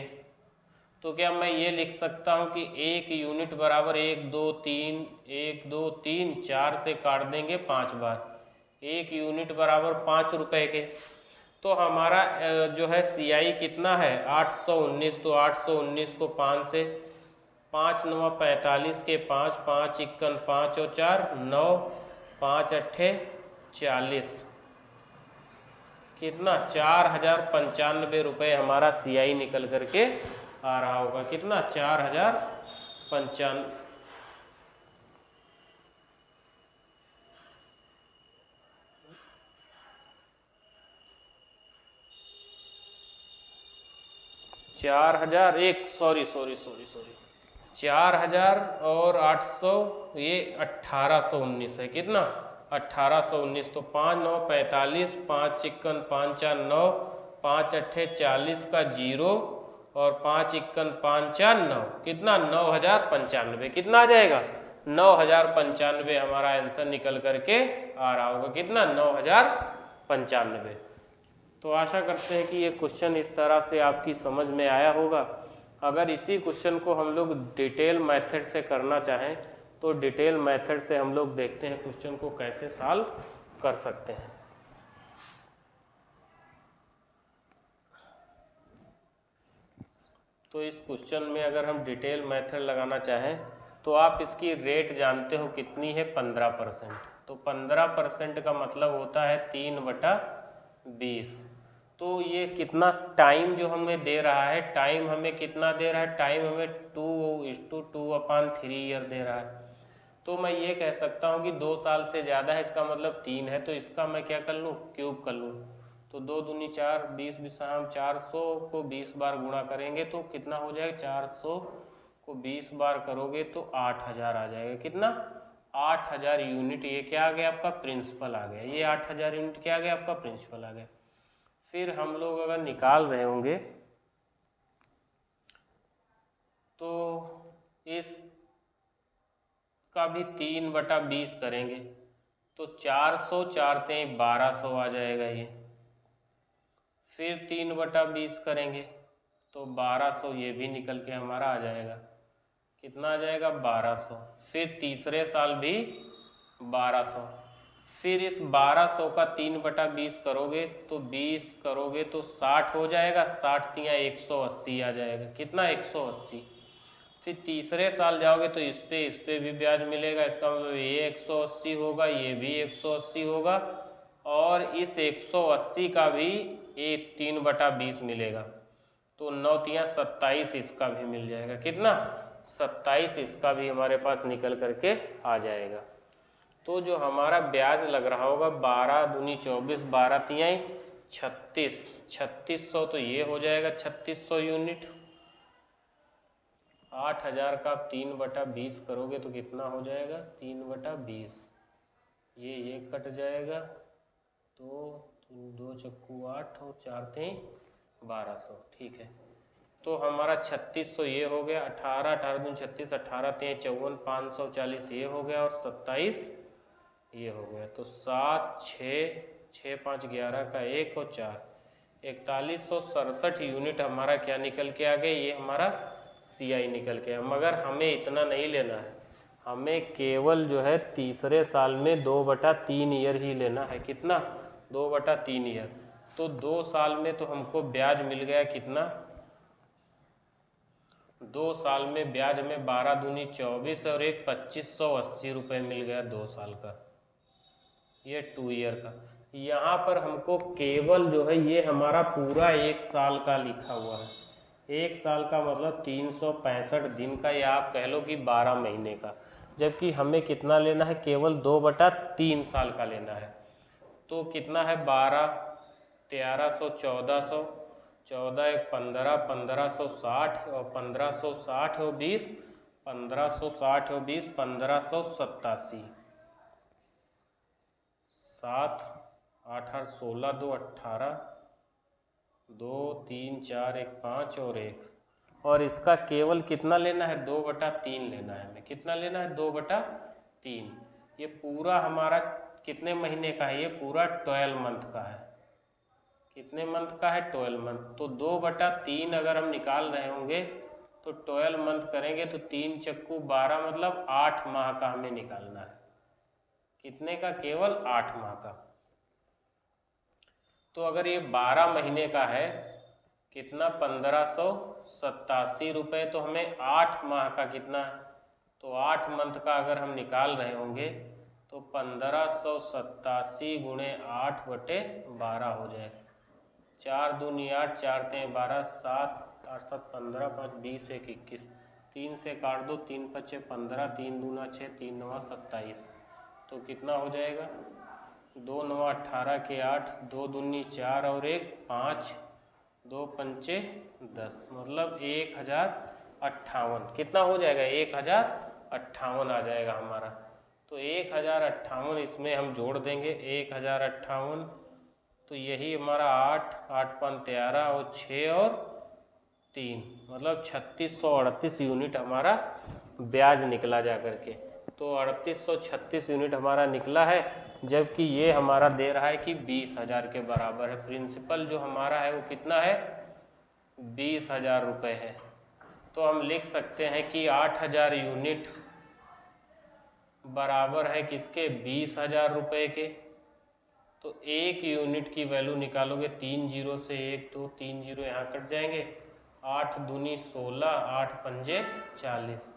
तो क्या मैं ये लिख सकता हूँ कि 1 यूनिट बराबर 1 2 3, 1 2 3, 4 से काट देंगे 5 बार, 1 यूनिट बराबर 5 रुपए के। तो हमारा जो है CI कितना है? 819। तो 819 को 5 से, 5 × 9 = 45 के 5, 5 × 1 = 5 और 4 9, 5 × 8 = 40। कितना? 4095 रुपये हमारा CI निकल करके आ रहा होगा। कितना? 4095। सॉरी 4000 और 800, ये 1819 है। कितना? 1819। तो 5 × 9 = 45, 5 × 1 = 5, 4 9, 5 × 8 = 40 का 0, और 5 × 1 = 5, 4 9। कितना? 9095। कितना आ जाएगा? 9095 हमारा आंसर निकल करके आ रहा होगा। कितना? 9095। तो आशा करते हैं कि ये क्वेश्चन इस तरह से आपकी समझ में आया होगा। अगर इसी क्वेश्चन को हम लोग डिटेल मेथड से करना चाहें तो डिटेल मेथड से हम लोग देखते हैं क्वेश्चन को कैसे सॉल्व कर सकते हैं। तो इस क्वेश्चन में अगर हम डिटेल मेथड लगाना चाहें तो आप इसकी रेट जानते हो कितनी है, 15%। तो 15% का मतलब होता है 3/20। तो ये कितना टाइम जो हमें दे रहा है, टाइम हमें कितना दे रहा है, टाइम हमें 2:2/3 ईयर दे रहा है। तो मैं ये कह सकता हूँ कि 2 साल से ज़्यादा है, इसका मतलब 3 है। तो इसका मैं क्या कर लूँ, क्यूब कर लूँ। तो 2 दूनी 4, 20 हम 400 को 20 बार गुणा करेंगे तो कितना हो जाएगा, 400 को 20 बार करोगे तो 8000 आ जाएगा। कितना, 8000 यूनिट। ये क्या आ गया, आपका प्रिंसिपल आ गया। ये 8000 यूनिट क्या आ गया, आपका प्रिंसिपल आ गया। फिर हम लोग अगर निकाल रहे होंगे तो इस का भी 3/20 करेंगे तो 400 4 3 1200 आ जाएगा ये। फिर 3/20 करेंगे तो 1200, ये भी निकल के हमारा आ जाएगा। कितना आ जाएगा, 1200। फिर तीसरे साल भी 1200। फिर इस 1200 का 3/20 करोगे तो 20 करोगे तो 60 हो जाएगा। 60 तिया 180 आ जाएगा। कितना, 180। फिर तीसरे साल जाओगे तो इस पे भी ब्याज मिलेगा। इसका मतलब ये 180 होगा, ये भी 180 होगा, और इस 180 का भी 3/20 मिलेगा। तो 9 तिया 27 इसका भी मिल जाएगा। कितना, 27 इसका भी हमारे पास निकल करके आ जाएगा। तो जो हमारा ब्याज लग रहा होगा 12 दूनी 24, 12 तिया 36, 3600, तो ये हो जाएगा 3600 यूनिट। 8000 का 3/20 करोगे तो कितना हो जाएगा, 3/20। ये कट जाएगा तो 2 चक्कू 8 और 4 3 1200। ठीक है, तो हमारा 3600 ये हो गया। 18 18 दूनी 36, 18 3 54, 540 ये हो गया, और 27 ये हो गया। तो 7 6 6 5 11 का 1 और 4, 4167 यूनिट हमारा क्या निकल के आ गया, ये हमारा CI निकल के। मगर हमें इतना नहीं लेना है, हमें केवल जो है तीसरे साल में 2/3 ईयर ही लेना है। कितना, 2/3 ईयर। तो 2 साल में तो हमको ब्याज मिल गया कितना, 2 साल में ब्याज में 12 दूनी 24 और एक 2580 रुपये मिल गया 2 साल का, ये 2 ईयर का। यहाँ पर हमको केवल जो है ये हमारा पूरा 1 साल का लिखा हुआ है। 1 साल का मतलब 365 दिन का, या आप कह लो कि 12 महीने का। जबकि हमें कितना लेना है, केवल 2/3 साल का लेना है। तो कितना है, 12 1300 1400, 14 1 15, 1560 और 1560 और 20, 1560 और 20 1587, 7 8 8 16 2 18, 2 3 4 1 5 और 1, और इसका केवल कितना लेना है, 2/3 लेना है हमें। कितना लेना है, 2/3। ये पूरा हमारा कितने महीने का है, ये पूरा 12 मंथ का है। कितने मंथ का है, 12 मंथ। तो 2/3 अगर हम निकाल रहे होंगे तो 12 मंथ करेंगे तो 3 चक्कू 12, मतलब 8 माह का हमें निकालना है। कितने का, केवल 8 माह का। तो अगर ये 12 महीने का है, कितना, 1587 रुपये। तो हमें 8 माह का कितना, तो 8 मंथ का अगर हम निकाल रहे होंगे तो 1587 गुणे 8/12 हो जाएगा। 4 दूनी 8, 4 3 12, 7 8 7 15, 5 20 1 21, 3 से काट दो, 3 5 15, 3 दूना 6, 3 9 27। तो कितना हो जाएगा, 2 9 18 के 8, 2 दूनी 4 और 1 5, 2 पंचे 10, मतलब 1058। कितना हो जाएगा, 1058 आ जाएगा हमारा। तो 1058 इसमें हम जोड़ देंगे, 1058। तो यही हमारा 8 8 5 13 और 6 और 3, मतलब 3638 यूनिट हमारा ब्याज निकला जा करके। तो 3836 यूनिट हमारा निकला है, जबकि ये हमारा दे रहा है कि 20,000 के बराबर है। प्रिंसिपल जो हमारा है वो कितना है, 20,000 रुपये है। तो हम लिख सकते हैं कि 8,000 यूनिट बराबर है किसके, 20,000 रुपये के। तो एक यूनिट की वैल्यू निकालोगे, 3 जीरो से 1 2 3 जीरो यहाँ कट जाएंगे, 8 दूनी 16, 8 पंजे 40,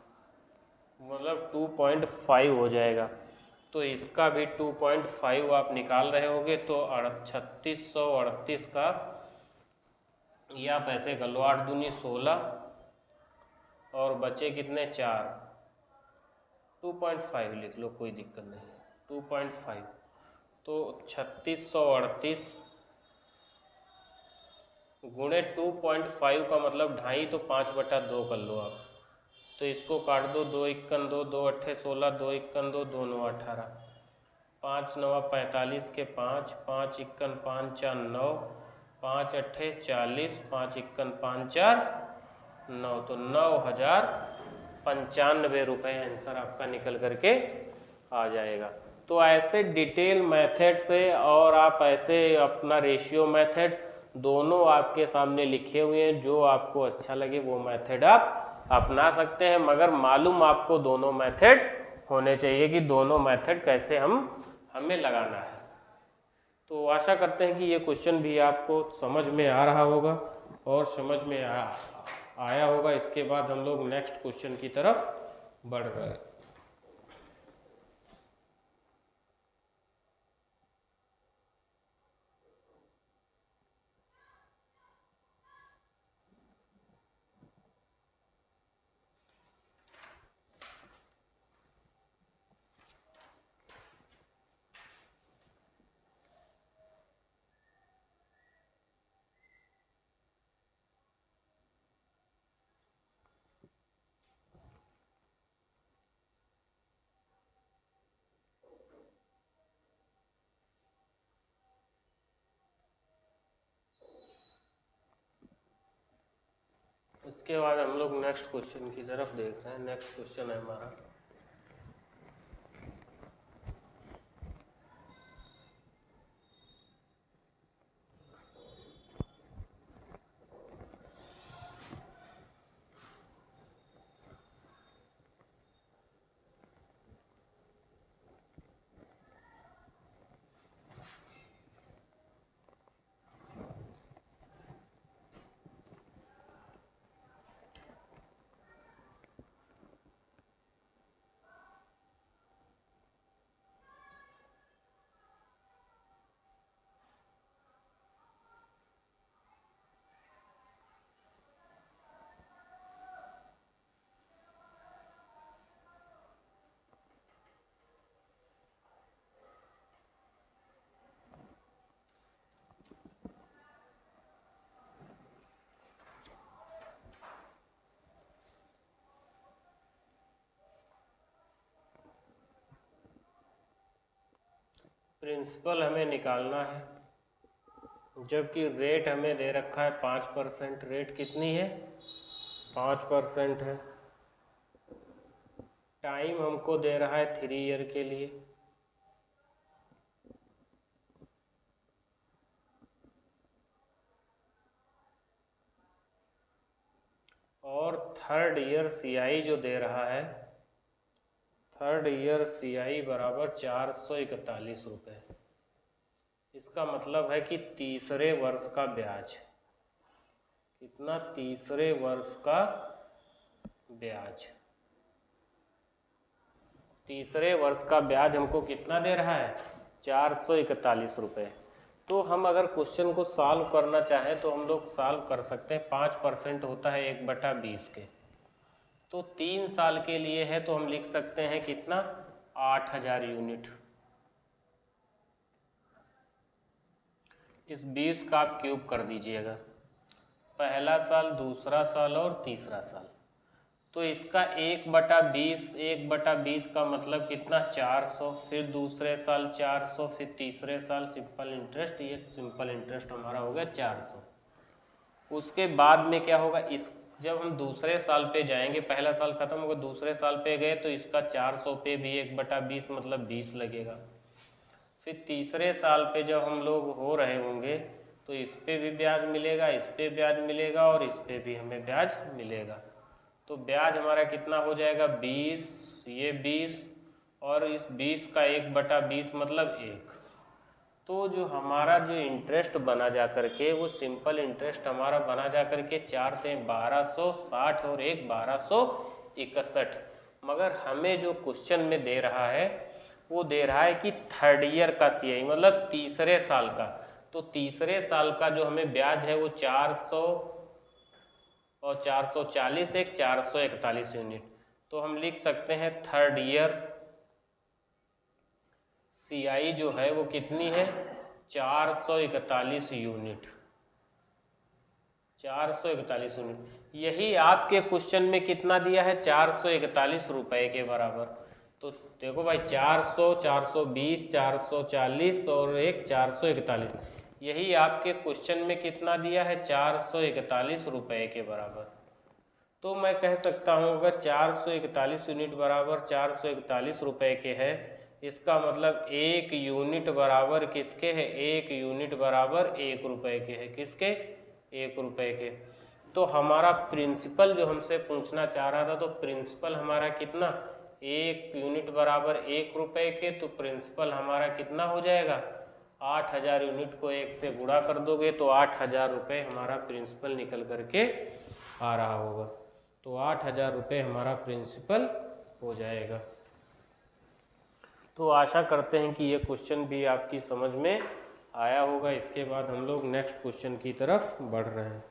मतलब 2.5 हो जाएगा। तो इसका भी 2.5 आप निकाल रहे होगे, तो 3638 का ये आप ऐसे कर लो, 8 दूनी 16 और बचे कितने 4, 2.5 लिख लो, कोई दिक्कत नहीं है, 2.5। तो 3638 गुणे 2.5 का मतलब 2.5, तो 5/2 कर लो आप। तो इसको काट दो, 2 इक्कन 2, 2 अट्ठे 16, 2 इक्कन 2, 2 9 18, 5 9 45 के 5, 5 इक्कन 5 4 9, 5 अट्ठे 40, 5 इक्कन 5 4 9, तो 9,095 रुपये आंसर आपका निकल करके आ जाएगा। तो ऐसे डिटेल मेथड से और आप ऐसे अपना रेशियो मेथड दोनों आपके सामने लिखे हुए हैं, जो आपको अच्छा लगे वो मेथड आप अपना सकते हैं, मगर मालूम आपको दोनों मेथड होने चाहिए कि दोनों मेथड कैसे हमें लगाना है। तो आशा करते हैं कि ये क्वेश्चन भी आपको समझ में आ रहा होगा और समझ में आया होगा। इसके बाद हम लोग नेक्स्ट क्वेश्चन की तरफ बढ़ रहे हैं। इसके बाद हम लोग नेक्स्ट क्वेश्चन की तरफ देख रहे हैं। नेक्स्ट क्वेश्चन है हमारा प्रिंसिपल हमें निकालना है, जबकि रेट हमें दे रखा है 5%। रेट कितनी है, 5% है। टाइम हमको दे रहा है 3 ईयर के लिए, और थर्ड ईयर CI जो दे रहा है, थर्ड ईयर CI बराबर 441 रुपये। इसका मतलब है कि तीसरे वर्ष का ब्याज कितना, तीसरे वर्ष का ब्याज, तीसरे वर्ष का ब्याज हमको कितना दे रहा है, 441 रुपये। तो हम अगर क्वेश्चन को सॉल्व करना चाहें तो हम लोग सॉल्व कर सकते हैं। 5% होता है 1/20 के, तो 3 साल के लिए है, तो हम लिख सकते हैं कितना, 8,000 यूनिट। इस 20 का आप क्यूब कर दीजिएगा, पहला साल, दूसरा साल और तीसरा साल। तो इसका 1/20 का मतलब कितना, 400, फिर दूसरे साल 400, फिर तीसरे साल सिंपल इंटरेस्ट, ये सिंपल इंटरेस्ट हमारा हो गया 400। उसके बाद में क्या होगा, इस जब हम दूसरे साल पे जाएंगे, पहला साल खत्म होगा, दूसरे साल पे गए तो इसका 400 पे भी 1/20 मतलब 20 लगेगा। फिर तीसरे साल पे जब हम लोग हो रहे होंगे तो इस पे भी ब्याज मिलेगा, इस पे ब्याज मिलेगा और इस पे भी हमें ब्याज मिलेगा। तो ब्याज हमारा कितना हो जाएगा 20, ये 20 और इस 20 का 1/20 मतलब 1। तो जो हमारा जो इंटरेस्ट बना जा करके वो सिंपल इंटरेस्ट हमारा बना जा करके 4 से 1260 और 1 1261। मगर हमें जो क्वेश्चन में दे रहा है वो दे रहा है कि थर्ड ईयर का सीआई मतलब तीसरे साल का। तो तीसरे साल का जो हमें ब्याज है वो 400 और 440 एक 441 यूनिट। तो हम लिख सकते हैं थर्ड ईयर सीआई जो है वो कितनी है 441 यूनिट। 441 यूनिट। यही आपके क्वेश्चन में कितना दिया है 441 रुपए के बराबर। तो देखो भाई 400, 420, 440 और एक 441, यही आपके क्वेश्चन में कितना दिया है 441 रुपए के बराबर। तो मैं कह सकता हूँ अगर 441 यूनिट बराबर 441 रुपए के है, इसका मतलब 1 यूनिट बराबर किसके है 1 यूनिट बराबर 1 रुपए के है। किसके 1 रुपए के। तो हमारा प्रिंसिपल जो हमसे पूछना चाह रहा था, तो प्रिंसिपल हमारा कितना 1 यूनिट बराबर 1 रुपए के। तो प्रिंसिपल हमारा कितना हो जाएगा 8000 यूनिट को 1 से गुणा कर दोगे तो 8000 रुपये हमारा प्रिंसिपल निकल करके आ रहा होगा। तो 8000 रुपये हमारा प्रिंसिपल हो जाएगा। तो आशा करते हैं कि ये क्वेश्चन भी आपकी समझ में आया होगा। इसके बाद हम लोग नेक्स्ट क्वेश्चन की तरफ बढ़ रहे हैं।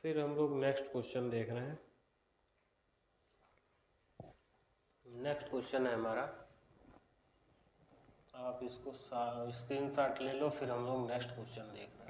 फिर हम लोग नेक्स्ट क्वेश्चन देख रहे हैं। नेक्स्ट क्वेश्चन है हमारा, आप इसको स्क्रीनशॉट ले लो, फिर हम लोग नेक्स्ट क्वेश्चन देख रहे हैं।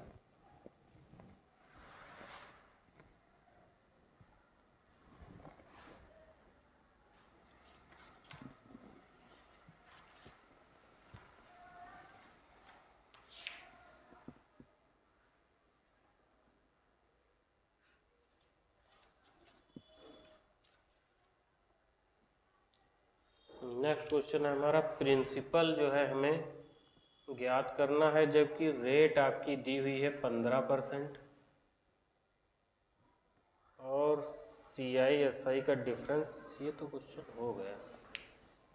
नेक्स्ट क्वेश्चन है हमारा, प्रिंसिपल जो है हमें ज्ञात करना है, जबकि रेट आपकी दी हुई है 15% और CI SI का डिफरेंस। ये तो क्वेश्चन हो गया,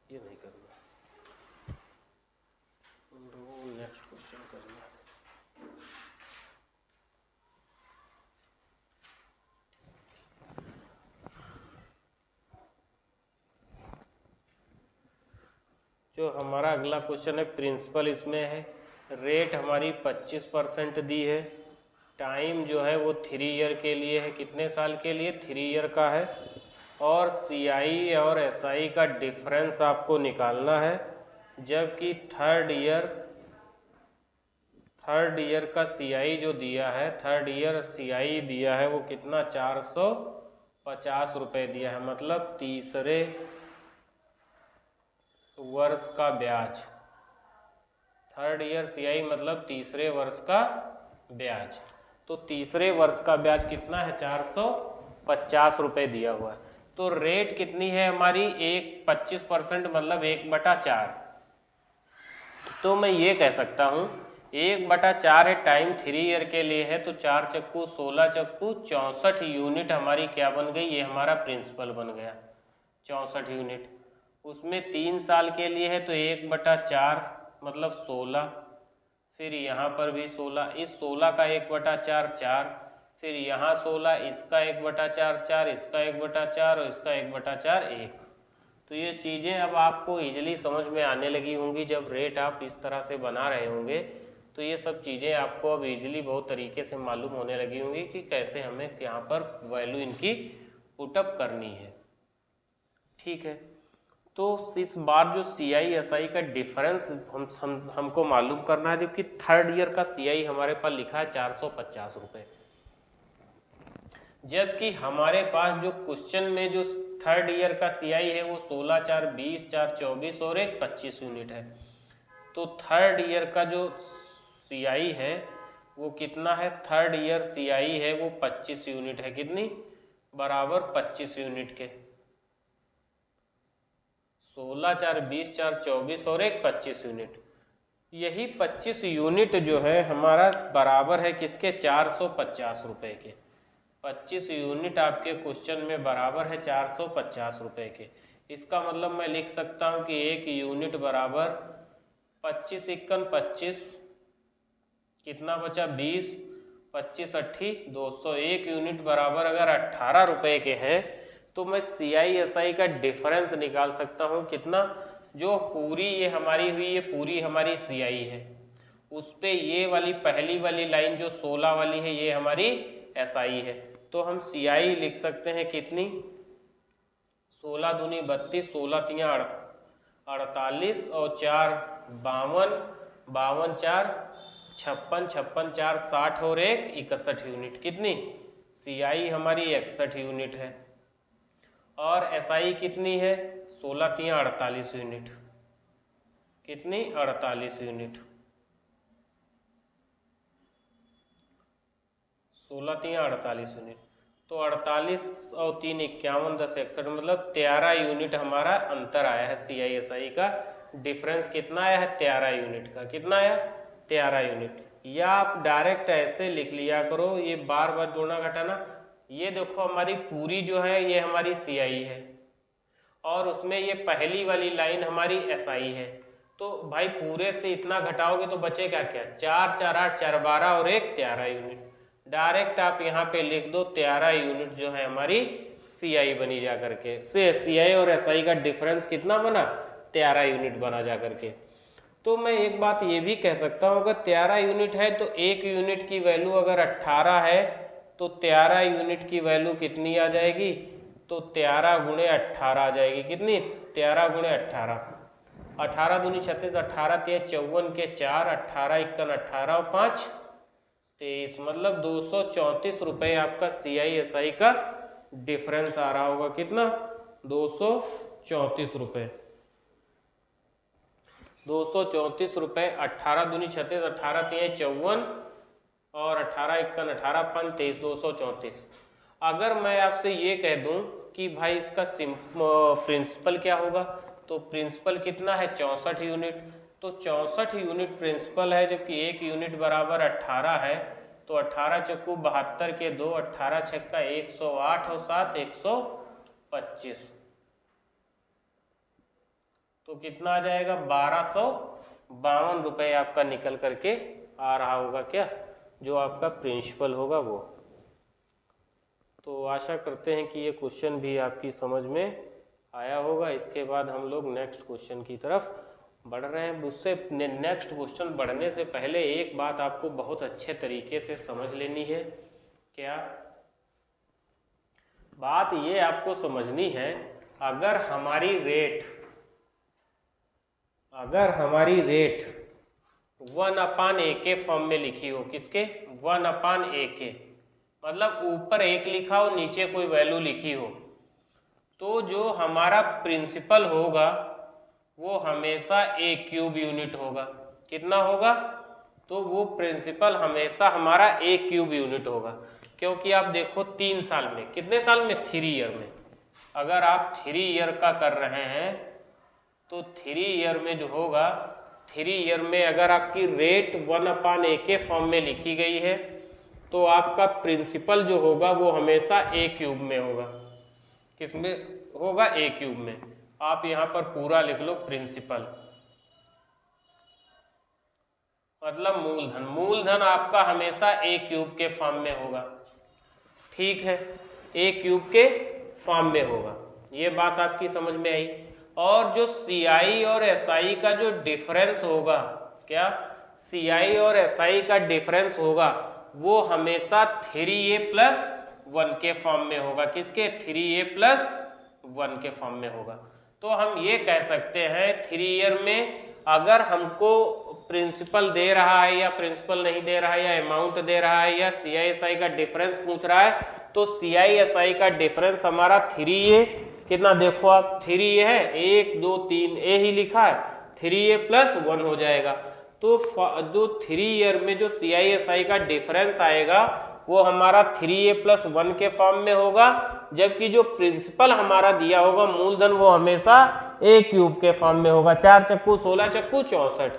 ये नहीं करना, हम लोगों को नेक्स्ट क्वेश्चन करना है। जो हमारा अगला क्वेश्चन है प्रिंसिपल, इसमें है रेट हमारी 25% दी है, टाइम जो है वो 3 ईयर के लिए है। कितने साल के लिए 3 ईयर का है। और CI और SI का डिफरेंस आपको निकालना है, जबकि थर्ड ईयर का CI जो दिया है, थर्ड ईयर CI दिया है वो कितना 450 रुपये दिया है, मतलब तीसरे वर्ष का ब्याज। थर्ड ईयर CI मतलब तीसरे वर्ष का ब्याज। तो तीसरे वर्ष का ब्याज कितना है 450 रुपये दिया हुआ है। तो रेट कितनी है हमारी 25% मतलब 1/4। तो मैं ये कह सकता हूँ 1/4 है, टाइम 3 ईयर के लिए है, तो 4 चक्कू 16 चक्कू 64 यूनिट हमारी क्या बन गई, ये हमारा प्रिंसिपल बन गया 64 यूनिट। उसमें 3 साल के लिए है तो 1/4 मतलब 16, फिर यहाँ पर भी 16, इस 16 का 1/4 4, फिर यहाँ 16, इसका 1/4 4, इसका 1/4 और इसका 1/4 1। तो ये चीज़ें अब आपको इजीली समझ में आने लगी होंगी जब रेट आप इस तरह से बना रहे होंगे। तो ये सब चीज़ें आपको अब इजीली बहुत तरीके से मालूम होने लगी होंगी कि कैसे हमें यहाँ पर वैल्यू इनकी पुटअप करनी है। ठीक है, तो इस बार जो CI SI का डिफरेंस हमको मालूम करना है, जबकि थर्ड ईयर का CI हमारे पास लिखा है 450 रुपये, जबकि हमारे पास जो क्वेश्चन में जो थर्ड ईयर का CI है वो 16 4 20 4 24 और एक 25 यूनिट है। तो थर्ड ईयर का जो CI है वो कितना है, थर्ड ईयर CI है वो 25 यूनिट है। कितनी, बराबर 25 यूनिट के, 16 4 20 4 24 और एक 25 यूनिट। यही 25 यूनिट जो है हमारा बराबर है किसके, 450 रुपए के। 25 यूनिट आपके क्वेश्चन में बराबर है 450 रुपए के। इसका मतलब मैं लिख सकता हूं कि एक यूनिट बराबर 25 इक्कन 25, कितना बचा 20, 25 अट्ठी 200। एक यूनिट बराबर अगर 18 रुपए के हैं तो मैं CI/SI का डिफरेंस निकाल सकता हूं कितना, जो पूरी ये हमारी हुई, ये पूरी हमारी CI है, उस पे ये वाली पहली वाली लाइन जो 16 वाली है ये हमारी SI है। तो हम CI लिख सकते हैं कितनी, 16 दूनी 32, 16 तिया 48 और 4 52, 52 4 56, 56 4 60 और एक 61 यूनिट। कितनी, CI हमारी 61 यूनिट है और SI कितनी है, 16 तिया 48 यूनिट। कितनी, 48 यूनिट। 16 तिया 48 यूनिट, तो 48 और 3 51, 10 61, मतलब 13 यूनिट हमारा अंतर आया है। CI/SI का डिफरेंस कितना आया है, 13 यूनिट का। कितना आया, 13 यूनिट। या आप डायरेक्ट ऐसे लिख लिया करो, ये बार बार जोड़ना घटाना। ये देखो हमारी पूरी जो है ये हमारी CI है और उसमें ये पहली वाली लाइन हमारी SI है। तो भाई पूरे से इतना घटाओगे तो बचेगा क्या, 4 4 8 4 12 और एक 13 यूनिट। डायरेक्ट आप यहाँ पे लिख दो 13 यूनिट जो है हमारी CI बनी जा करके। से CI और SI का डिफरेंस कितना बना, 13 यूनिट बना जा करके। तो मैं एक बात ये भी कह सकता हूँ, अगर 13 यूनिट है तो एक यूनिट की वैल्यू अगर 18 है तो 13 यूनिट की वैल्यू कितनी आ जाएगी, तो 13 गुणे 18 आ जाएगी। कितनी, 13 गुणे 18, 18 दूनी 36, 18 तिया 54 के 4, 18 इक्कन 18 और 5 23, मतलब 234 रुपए आपका CI/SI का डिफरेंस आ रहा होगा। कितना, 234 रुपए। 234 रुपए, 18 दूनी 36, 18 तिया 54 और 18 इक्कन 18 5 23, 234। अगर मैं आपसे ये कह दूं कि भाई इसका प्रिंसिपल क्या होगा, तो प्रिंसिपल कितना है, 64 यूनिट। तो 64 यूनिट प्रिंसिपल है, जबकि एक यूनिट बराबर 18 है। तो 18 चक्कू 72 के 2, 18 छक्का 108 और 7 125। तो कितना आ जाएगा, 1252 रुपए आपका निकल करके आ रहा होगा क्या, जो आपका प्रिंसिपल होगा वो। तो आशा करते हैं कि ये क्वेश्चन भी आपकी समझ में आया होगा। इसके बाद हम लोग नेक्स्ट क्वेश्चन की तरफ बढ़ रहे हैं। उससे नेक्स्ट क्वेश्चन बढ़ने से पहले एक बात आपको बहुत अच्छे तरीके से समझ लेनी है। क्या बात ये आपको समझनी है, अगर हमारी रेट 1/a के फॉर्म में लिखी हो, किसके, 1/a के, मतलब ऊपर 1 लिखा हो नीचे कोई वैल्यू लिखी हो, तो जो हमारा प्रिंसिपल होगा वो हमेशा a³ यूनिट होगा। कितना होगा, तो वो प्रिंसिपल हमेशा हमारा a³ यूनिट होगा। क्योंकि आप देखो 3 साल में, कितने साल में, 3 ईयर में, अगर आप 3 ईयर का कर रहे हैं तो 3 ईयर में जो होगा, 3 ईयर में अगर आपकी रेट 1/a के फॉर्म में लिखी गई है तो आपका प्रिंसिपल जो होगा वो हमेशा a³ में होगा। किसमें होगा, a³ में। आप यहां पर पूरा लिख लो प्रिंसिपल, मतलब मूलधन आपका हमेशा a³ के फॉर्म में होगा। ठीक है, a³ के फॉर्म में होगा। ये बात आपकी समझ में आई। और जो CI और SI का जो डिफरेंस होगा, क्या, CI और SI का डिफरेंस होगा वो हमेशा 3a+1 के फॉर्म में होगा। किसके, 3a+1 के फॉर्म में होगा। तो हम ये कह सकते हैं 3 ईयर में अगर हमको प्रिंसिपल दे रहा है या प्रिंसिपल नहीं दे रहा है, या अमाउंट दे रहा है, या CI/SI का डिफरेंस पूछ रहा है, तो CI/SI का डिफरेंस हमारा 3a, कितना देखो आप, 3a है, 1 2 3 a ही लिखा है, 3a+1 हो जाएगा। तो जो 3 ईयर में जो CISI का डिफरेंस आएगा वो हमारा 3a+1 के फॉर्म में होगा, जबकि जो प्रिंसिपल हमारा दिया होगा मूलधन वो हमेशा a³ के फॉर्म में होगा। 4 चक्कू 16 चक्कू 64।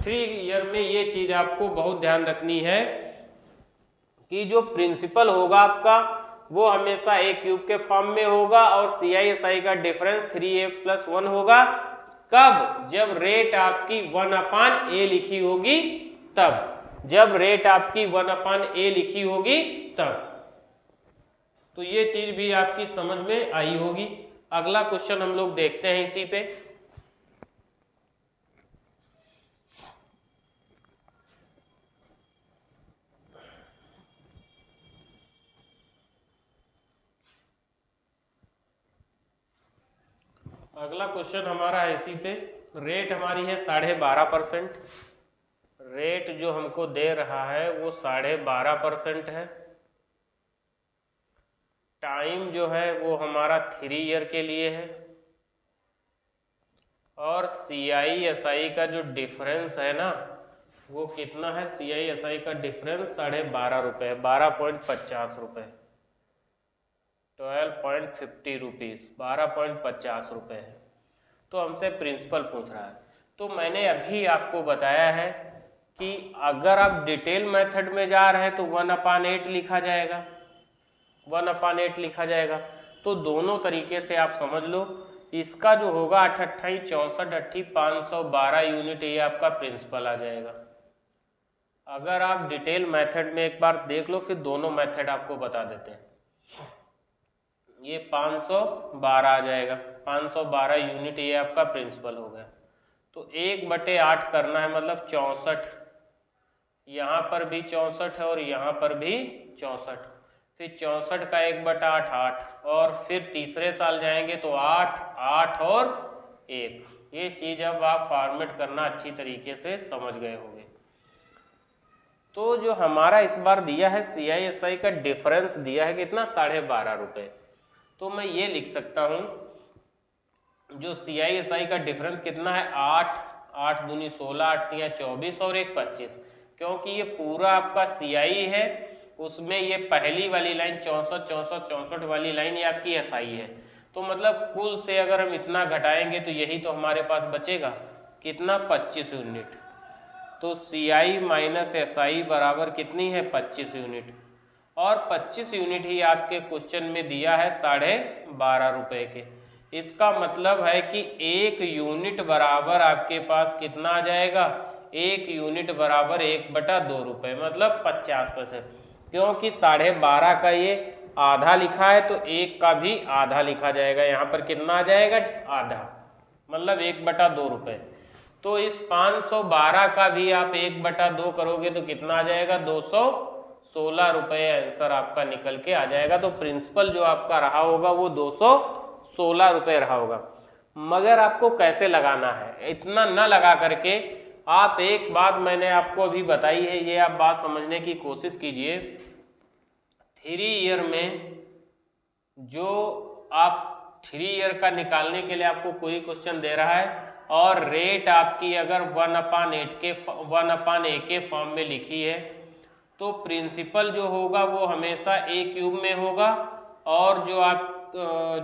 3 ईयर में ये चीज आपको बहुत ध्यान रखनी है कि जो प्रिंसिपल होगा आपका वो हमेशा a³ के फॉर्म में होगा और CISI का डिफरेंस 3a+1 होगा। कब? जब रेट आपकी 1/a लिखी होगी तब। जब रेट आपकी 1/a लिखी होगी तब। तो ये चीज भी आपकी समझ में आई होगी। अगला क्वेश्चन हम लोग देखते हैं इसी पे। अगला क्वेश्चन हमारा है इसी पे। रेट हमारी है 12.5%। रेट जो हमको दे रहा है वो 12.5% है। टाइम जो है वो हमारा 3 ईयर के लिए है और CISI का जो डिफरेंस है ना वो कितना है? CISI का डिफरेंस 12.5 रुपये, 12.50 रुपये, 12.50 रुपीज़, 12.50 रुपये है। तो हमसे प्रिंसिपल पूछ रहा है। तो मैंने अभी आपको बताया है कि अगर आप डिटेल मेथड में जा रहे हैं तो 1/8 लिखा जाएगा, 1/8 लिखा जाएगा। तो दोनों तरीके से आप समझ लो। इसका जो होगा 8 8 64 8 512 यूनिट, ये आपका प्रिंसिपल आ जाएगा। अगर आप डिटेल मेथड में एक बार देख लो, फिर दोनों मेथड आपको बता देते हैं। ये 512 आ जाएगा, 512 यूनिट ये आपका प्रिंसिपल हो गया। तो 1/8 करना है, मतलब 64। यहाँ पर भी 64 है और यहाँ पर भी 64। फिर 64 का 1/8 8, और फिर तीसरे साल जाएंगे तो 8 8 और 1। ये चीज अब आप फॉर्मेट करना अच्छी तरीके से समझ गए होंगे। तो जो हमारा इस बार दिया है CISI का डिफरेंस दिया है कितना? 12.5 रुपये। तो मैं ये लिख सकता हूँ जो CISI का डिफरेंस कितना है? 8 8 दूनी 16, 8 तिया 24 और 1 25। क्योंकि ये पूरा आपका CI है, उसमें ये पहली वाली लाइन 64 64 64 वाली लाइन ये आपकी SI है। तो मतलब कुल से अगर हम इतना घटाएंगे तो यही तो हमारे पास बचेगा कितना? 25 यूनिट। तो CI माइनस SI बराबर कितनी है? 25 यूनिट। और 25 यूनिट ही आपके क्वेश्चन में दिया है 12.5 रुपये के। इसका मतलब है कि 1 यूनिट बराबर आपके पास कितना आ जाएगा? 1 यूनिट बराबर 1/2 रुपये, मतलब 50%। क्योंकि 12.5 का ये आधा लिखा है तो 1 का भी आधा लिखा जाएगा। यहाँ पर कितना आ जाएगा? आधा, मतलब 1/2 रुपये। तो इस 512 का भी आप 1/2 करोगे तो कितना आ जाएगा? 216 रुपये आंसर आपका निकल के आ जाएगा। तो प्रिंसिपल जो आपका रहा होगा वो 216 रुपये रहा होगा। मगर आपको कैसे लगाना है? इतना न लगा करके आप एक बात मैंने आपको अभी बताई है, ये आप बात समझने की कोशिश कीजिए। 3 ईयर में जो आप 3 ईयर का निकालने के लिए आपको कोई क्वेश्चन दे रहा है और रेट आपकी अगर 1/a के फॉर्म में लिखी है तो प्रिंसिपल जो होगा वो हमेशा a³ में होगा, और जो आप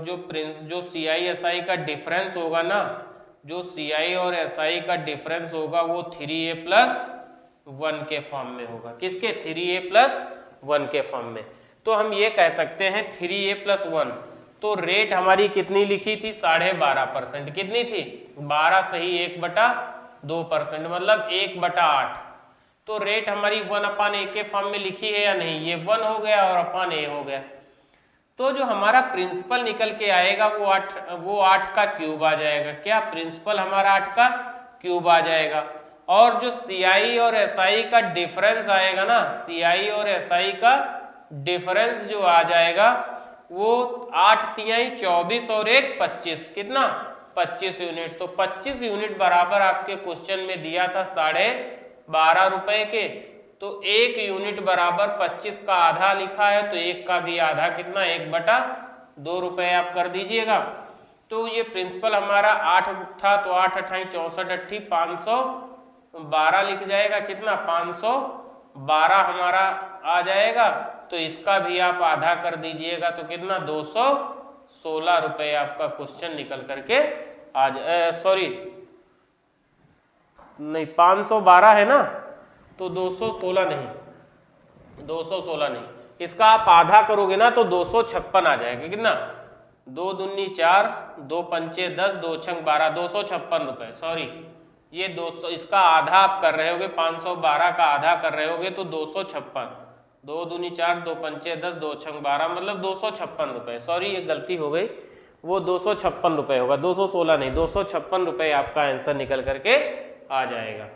जो CISI का डिफरेंस होगा ना, जो CI और SI का डिफरेंस होगा वो 3a+1 के फॉर्म में होगा। किसके? 3a+1 के फॉर्म में। तो हम ये कह सकते हैं 3a+1। तो रेट हमारी कितनी लिखी थी? 12.5%। कितनी थी? 12 सही 1/2%, मतलब 1/8। तो रेट हमारी 1/a के फॉर्म में लिखी है या नहीं? ये 1 हो गया और /a हो गया। तो जो हमारा प्रिंसिपल निकल के आएगा वो 8 का क्यूब आ जाएगा। क्या? प्रिंसिपल हमारा 8 का क्यूब आ जाएगा। और जो CI और SI का डिफरेंस आएगा ना, CI और SI का डिफरेंस जो आ जाएगा वो 8 तिहाई 24 और 1 25। कितना? 25 यूनिट। तो 25 यूनिट बराबर आपके क्वेश्चन में दिया था 12.5 रुपये के। तो 1 यूनिट बराबर 25 का आधा लिखा है, तो 1 का भी आधा कितना? 1/2 रुपये आप कर दीजिएगा। तो ये प्रिंसिपल हमारा 8 था, तो 8 अट्ठाई 64 अट्ठी 512 लिख जाएगा। कितना 512 हमारा आ जाएगा। तो इसका भी आप आधा कर दीजिएगा तो कितना 216 रुपये आपका क्वेश्चन निकल करके आ जाए। सॉरी नहीं 512 है ना, तो 216 नहीं, 216 नहीं, इसका आप आधा करोगे ना तो 256 आ जाएगा। कितना 2 दूनी 4, 2 पंचे 10, 2 छंग 12, 256 रुपये। सॉरी ये 200, इसका आधा आप कर रहे होगे, 512 का आधा कर रहे होगे तो 256, 2 दूनी 4, 2 पंचे 10, 2 छंग 12, मतलब 256 रुपये। सॉरी ये गलती हो गई, वो 256 रुपये होगा, 216 नहीं, 256 रुपये आपका आंसर निकल करके आ जाएगा।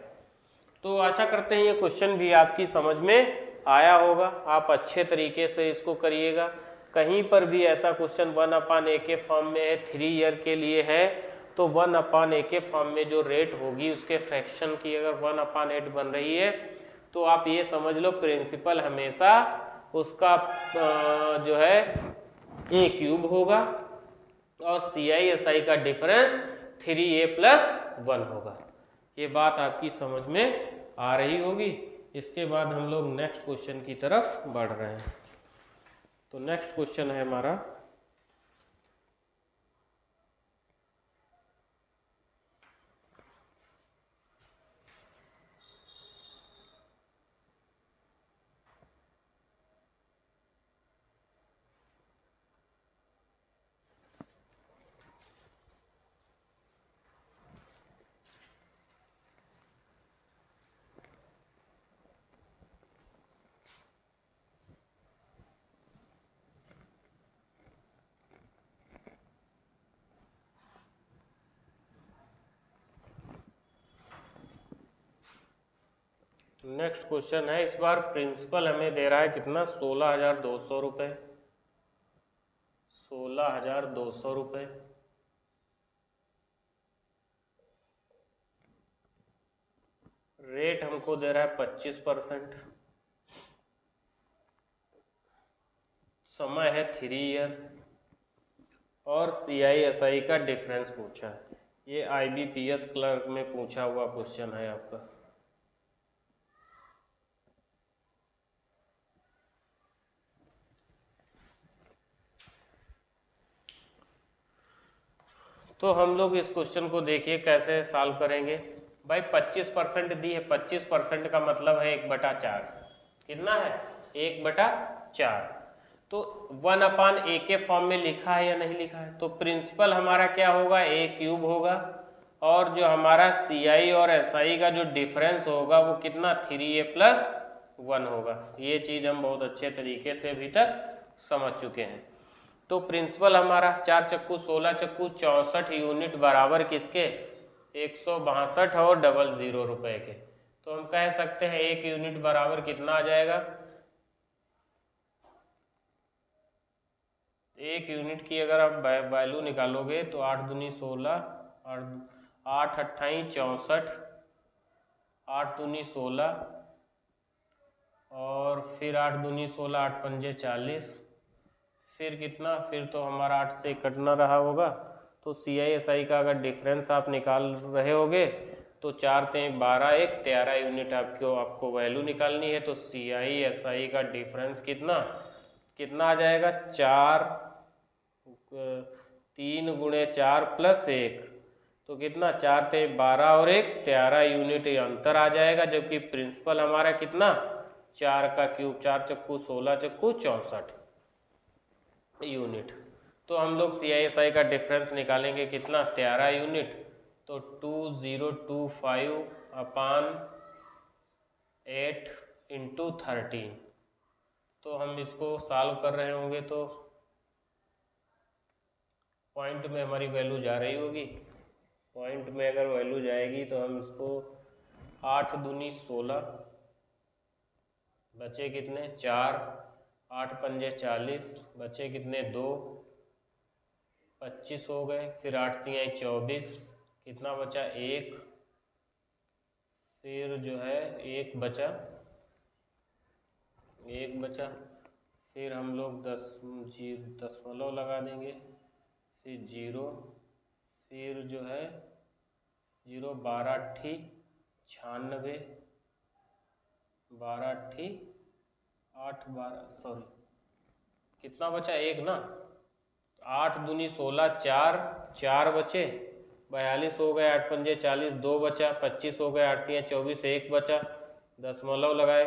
तो आशा करते हैं ये क्वेश्चन भी आपकी समझ में आया होगा। आप अच्छे तरीके से इसको करिएगा। कहीं पर भी ऐसा क्वेश्चन 1/a के फॉर्म में है, 3 ईयर के लिए है, तो 1/a के फॉर्म में जो रेट होगी उसके फ्रैक्शन की अगर 1/8 बन रही है तो आप ये समझ लो प्रिंसिपल हमेशा उसका जो है a³ होगा और CI/SI का डिफरेंस 3a+1 होगा। ये बात आपकी समझ में आ रही होगी। इसके बाद हम लोग नेक्स्ट क्वेश्चन की तरफ बढ़ रहे हैं। तो नेक्स्ट क्वेश्चन है हमारा नेक्स्ट क्वेश्चन है। इस बार प्रिंसिपल हमें दे रहा है कितना 16,200 रुपये, 16,200 रुपये। रेट हमको दे रहा है 25%, समय है 3 ईयर और CI/SI का डिफरेंस पूछा है। ये IBPS क्लर्क में पूछा हुआ क्वेश्चन है आपका। तो हम लोग इस क्वेश्चन को देखिए कैसे सॉल्व करेंगे। भाई 25% दी है, 25% का मतलब है 1/4। कितना है 1/4। तो 1/a के फॉर्म में लिखा है या नहीं लिखा है, तो प्रिंसिपल हमारा क्या होगा a³ होगा और जो हमारा CI और SI का जो डिफरेंस होगा वो कितना 3a+1 होगा। ये चीज़ हम बहुत अच्छे तरीके से अभी तक समझ चुके हैं। तो प्रिंसिपल हमारा 4 चक्कू 16 चक्कू 64 यूनिट बराबर किसके 162 और 00 रुपए के। तो हम कह सकते हैं 1 यूनिट बराबर कितना आ जाएगा, 1 यूनिट की अगर आप वैल्यू निकालोगे तो 8 दूनी 16 और 8 अट्ठाई 64, 8 दूनी 16 और फिर 8 दूनी 16, 8 पंजे 40, फिर कितना, फिर तो हमारा 8 से कटना रहा होगा। तो CI/SI का अगर डिफरेंस आप निकाल रहे होगे तो 4 तें 12, 1 13 यूनिट आपको वैल्यू निकालनी है। तो CI/SI का डिफरेंस कितना कितना आ जाएगा 4 3 गुणे 4 + 1, तो कितना 4 तें 12 और 1 13 यूनिट अंतर आ जाएगा। जबकि प्रिंसिपल हमारा कितना 4³ 4 चक्कू 16 चक्कू 64 यूनिट। तो हम लोग CI/SI का डिफरेंस निकालेंगे कितना 13 यूनिट, तो 2025/8 × 13। तो हम इसको सॉल्व कर रहे होंगे तो पॉइंट में हमारी वैल्यू जा रही होगी। पॉइंट में अगर वैल्यू जाएगी तो हम इसको 8 दूनी 16 बचे कितने 4, 8 पंजे 40 बचे कितने 2, 25 हो गए। फिर 8 तियाई 24, कितना बचा 1, फिर जो है 1 बचा, फिर हम लोग 10 दशमलव लगा देंगे, फिर 0 फिर जो है 0 12 अट्ठी 96 12 अट्ठी 8 12 सॉरी कितना बचा 1 ना, 8 दूनी 16 4 बचे 42 हो गए, 8 पंजे 40 2 बचा, 25 हो गए, 8 तियां 24 1 बचा, दशमलव लगाए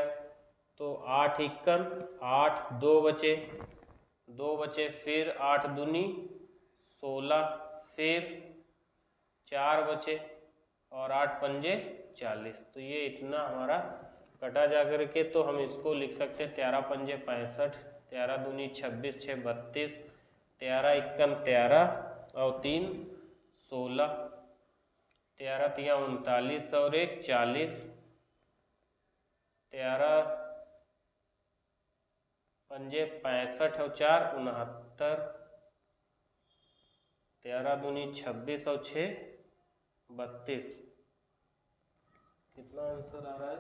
तो 8 51 8 2 बचे, फिर 8 दूनी 16, फिर 4 बचे और 8 पंजे 40। तो ये इतना हमारा कटा जा कर के, तो हम इसको लिख सकते हैं 13 पंजे 65, 13 दूनी 26 6 32, 13 51 13 और 3 16, 13 तियां 39 और 1 40, 13 पंजे 65 और 4 69, 13 दूनी 26 और 6 32। कितना आंसर आ रहा है?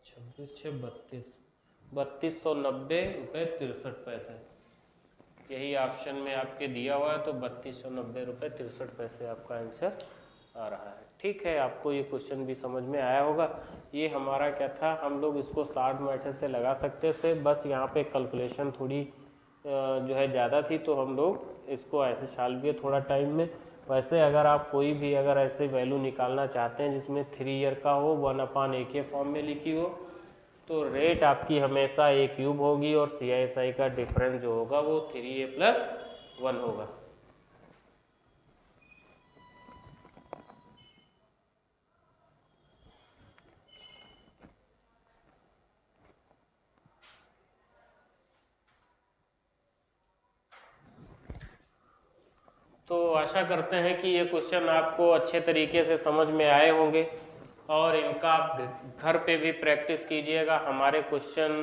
26 6 32, 3290 रुपये 63 पैसे। यही ऑप्शन में आपके दिया हुआ है, तो 3290 रुपये 63 पैसे आपका आंसर आ रहा है। ठीक है, आपको ये क्वेश्चन भी समझ में आया होगा। ये हमारा क्या था, हम लोग इसको शॉर्ट मेथड से लगा सकते थे, बस यहाँ पे कैलकुलेशन थोड़ी जो है ज़्यादा थी, तो हम लोग इसको ऐसे सॉल्व किए थोड़ा टाइम में। वैसे अगर आप कोई भी अगर ऐसे वैल्यू निकालना चाहते हैं जिसमें 3 ईयर का हो, 1/a के फॉर्म में लिखी हो, तो रेट आपकी हमेशा a क्यूब होगी और CSI का डिफरेंस जो होगा वो 3a+1 होगा। तो आशा करते हैं कि ये क्वेश्चन आपको अच्छे तरीके से समझ में आए होंगे और इनका आप घर पे भी प्रैक्टिस कीजिएगा। हमारे क्वेश्चन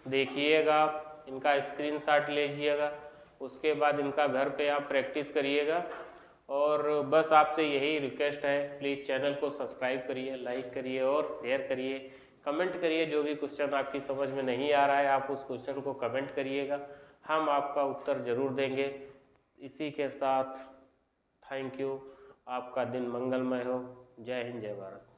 देखिएगा, इनका स्क्रीनशॉट लीजिएगा, उसके बाद इनका घर पे आप प्रैक्टिस करिएगा। और बस आपसे यही रिक्वेस्ट है, प्लीज़ चैनल को सब्सक्राइब करिए, लाइक करिए और शेयर करिए, कमेंट करिए। जो भी क्वेश्चन आपकी समझ में नहीं आ रहा है आप उस क्वेश्चन को कमेंट करिएगा, हम आपका उत्तर ज़रूर देंगे। इसी के साथ थैंक यू, आपका दिन मंगलमय हो। जय हिंद, जय भारत।